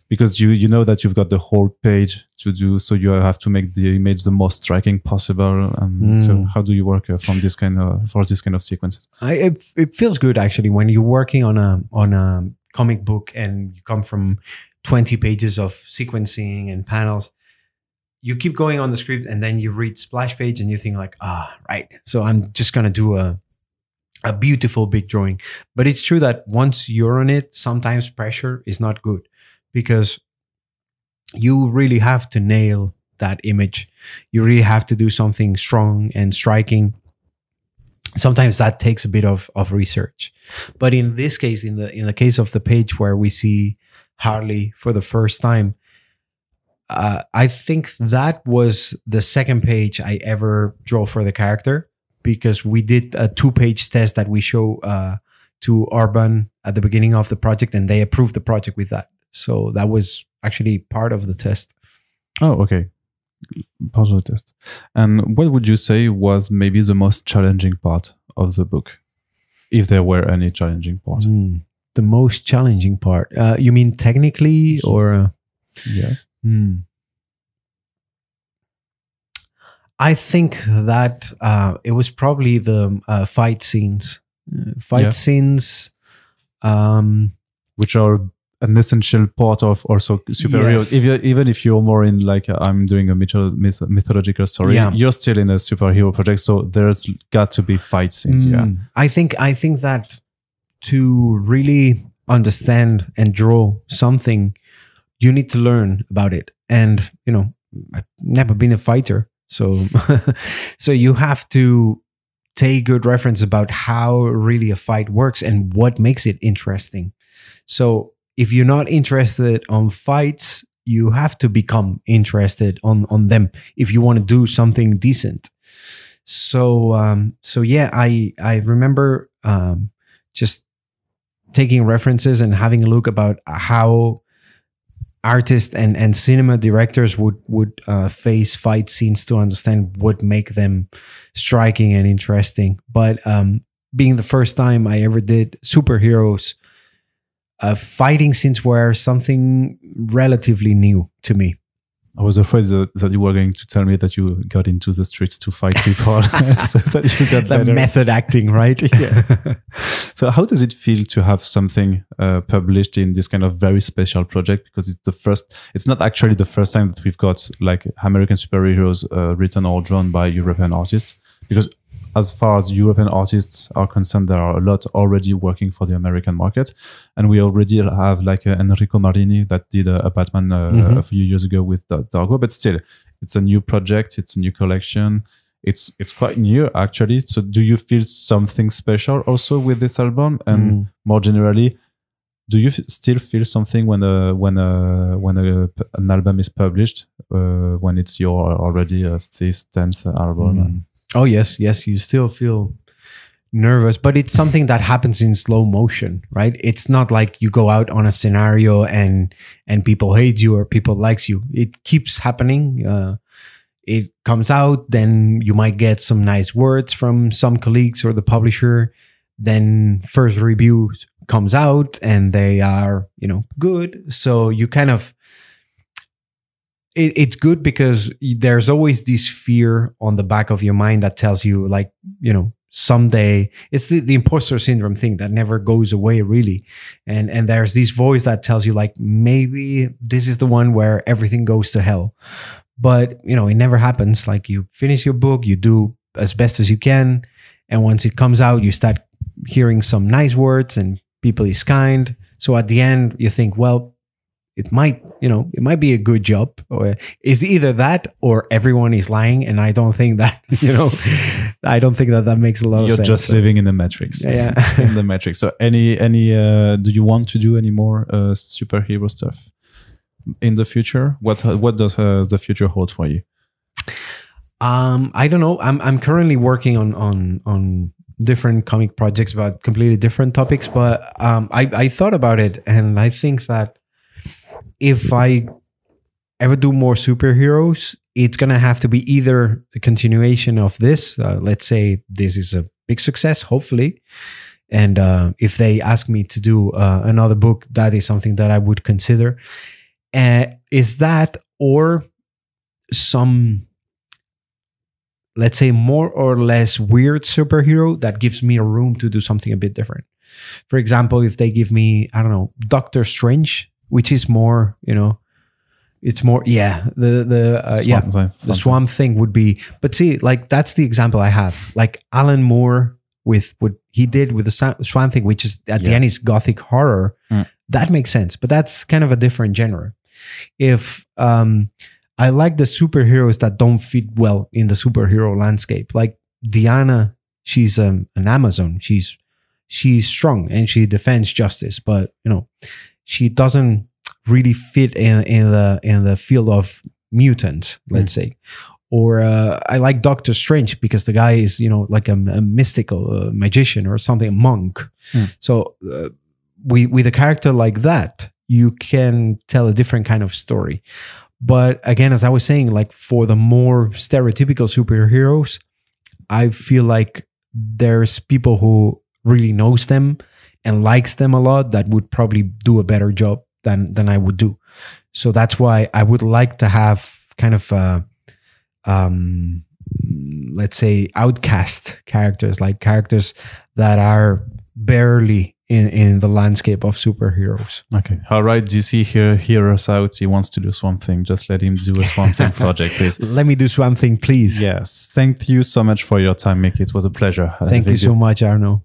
Because you know that you've got the whole page to do, so you have to make the image the most striking possible. And so, how do you work from this kind of sequences? It feels good actually when you're working on a comic book and you come from 20 pages of sequencing and panels. You keep going on the script and then you read splash page and you think like, right. So I'm just gonna do a beautiful big drawing. But it's true that once you're on it, sometimes pressure is not good, because you really have to nail that image. You really have to do something strong and striking. Sometimes that takes a bit of research. But in this case, in the case of the page where we see Harley for the first time, I think that was the second page I ever draw for the character, because we did a 2-page test that we show to Urban at the beginning of the project, and they approved the project with that. So that was actually part of the test. Oh, okay. Part of the test. And what would you say was maybe the most challenging part of the book, if there were any challenging part? The most challenging part? You mean technically or? Yeah. I think that it was probably the fight scenes. Scenes. Which are an essential part of also superheroes. Yes. Even if you're more in like I'm doing a mythological story, you're still in a superhero project, so there's got to be fight scenes. I think that to really understand and draw something, you need to learn about it. And I've never been a fighter, so so you have to take good reference about how really a fight works and what makes it interesting. So if you're not interested on fights, you have to become interested on them if you want to do something decent. So I remember just taking references and having a look about how artists and cinema directors would face fight scenes to understand what make them striking and interesting. But being the first time I ever did superheroes, fighting scenes were something relatively new to me. I was afraid that you were going to tell me that you got into the streets to fight people. So that you got better. Method acting, right? Yeah. So how does it feel to have something published in this kind of very special project? Because it's not actually the first time that we've got like American superheroes written or drawn by European artists. Because as far as European artists are concerned, there are a lot already working for the American market. And we already have like Enrico Marini that did a Batman a few years ago with Dargo. But still, it's a new project. It's a new collection. It's quite new, actually. So do you feel something special also with this album? And more generally, do you still feel something when an album is published, when it's your already 5th, 10th album? Oh, yes. You still feel nervous, but it's something that happens in slow motion, right? It's not like you go out on a scenario and people hate you or people likes you. It keeps happening. It comes out, then you might get some nice words from some colleagues or the publisher. Then first review comes out and they are, good. So you kind of, it's good because there's always this fear on the back of your mind that tells you like, someday it's the imposter syndrome thing that never goes away really. And there's this voice that tells you like, maybe this is the one where everything goes to hell. But, it never happens. Like you finish your book, you do as best as you can. And once it comes out, you start hearing some nice words and people is kind. So at the end you think, well, it might be a good job, or it's either that or everyone is lying. And I don't think that, I don't think that makes a lot of sense. You're just living in the Matrix. Yeah. In the Matrix. So do you want to do any more superhero stuff in the future? What does the future hold for you? I don't know. I'm currently working on different comic projects about completely different topics, but I thought about it, and I think that if I ever do more superheroes, it's gonna have to be either a continuation of this. Let's say this is a big success, hopefully, and if they ask me to do another book, that is something that I would consider. Is that or some, let's say, more or less weird superhero that gives me a room to do something a bit different. For example, if they give me, I don't know, Doctor Strange, which is more, it's more, the Swamp Thing would be. But see, like that's the example I have. Like Alan Moore with what he did with the Swamp Thing, which is at the end is gothic horror. That makes sense, but that's kind of a different genre. If I like the superheroes that don't fit well in the superhero landscape. Like Diana, she's an Amazon. She's strong and she defends justice, but she doesn't really fit in the field of mutants, let's say. Or I like Doctor Strange because the guy is like a mystical magician or something, a monk. So with a character like that, you can tell a different kind of story. But again, as I was saying, like for the more stereotypical superheroes, I feel like there's people who really knows them and likes them a lot that would probably do a better job than I would do. So that's why I would like to have kind of let's say outcast characters, like characters that are barely in the landscape of superheroes. Okay. All right, DC, hear us out. He wants to do Swamp Thing. Just let him do a Swamp Thing project, please. Let me do Swamp Thing, please. Yes. Thank you so much for your time, Mick. It was a pleasure. Thank you so much, Arnaud.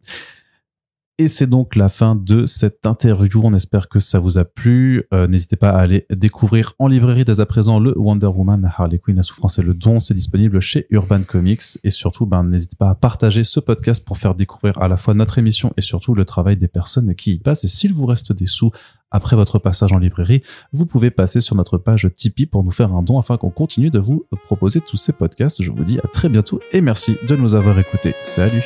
Et c'est donc la fin de cette interview. On espère que ça vous a plu. N'hésitez pas à aller découvrir en librairie dès à présent le Wonder Woman, Harley Quinn, la souffrance et le don. C'est disponible chez Urban Comics. Et surtout, n'hésitez pas à partager ce podcast pour faire découvrir à la fois notre émission et surtout le travail des personnes qui y passent. Et s'il vous reste des sous après votre passage en librairie, vous pouvez passer sur notre page Tipeee pour nous faire un don afin qu'on continue de vous proposer tous ces podcasts. Je vous dis à très bientôt et merci de nous avoir écoutés. Salut!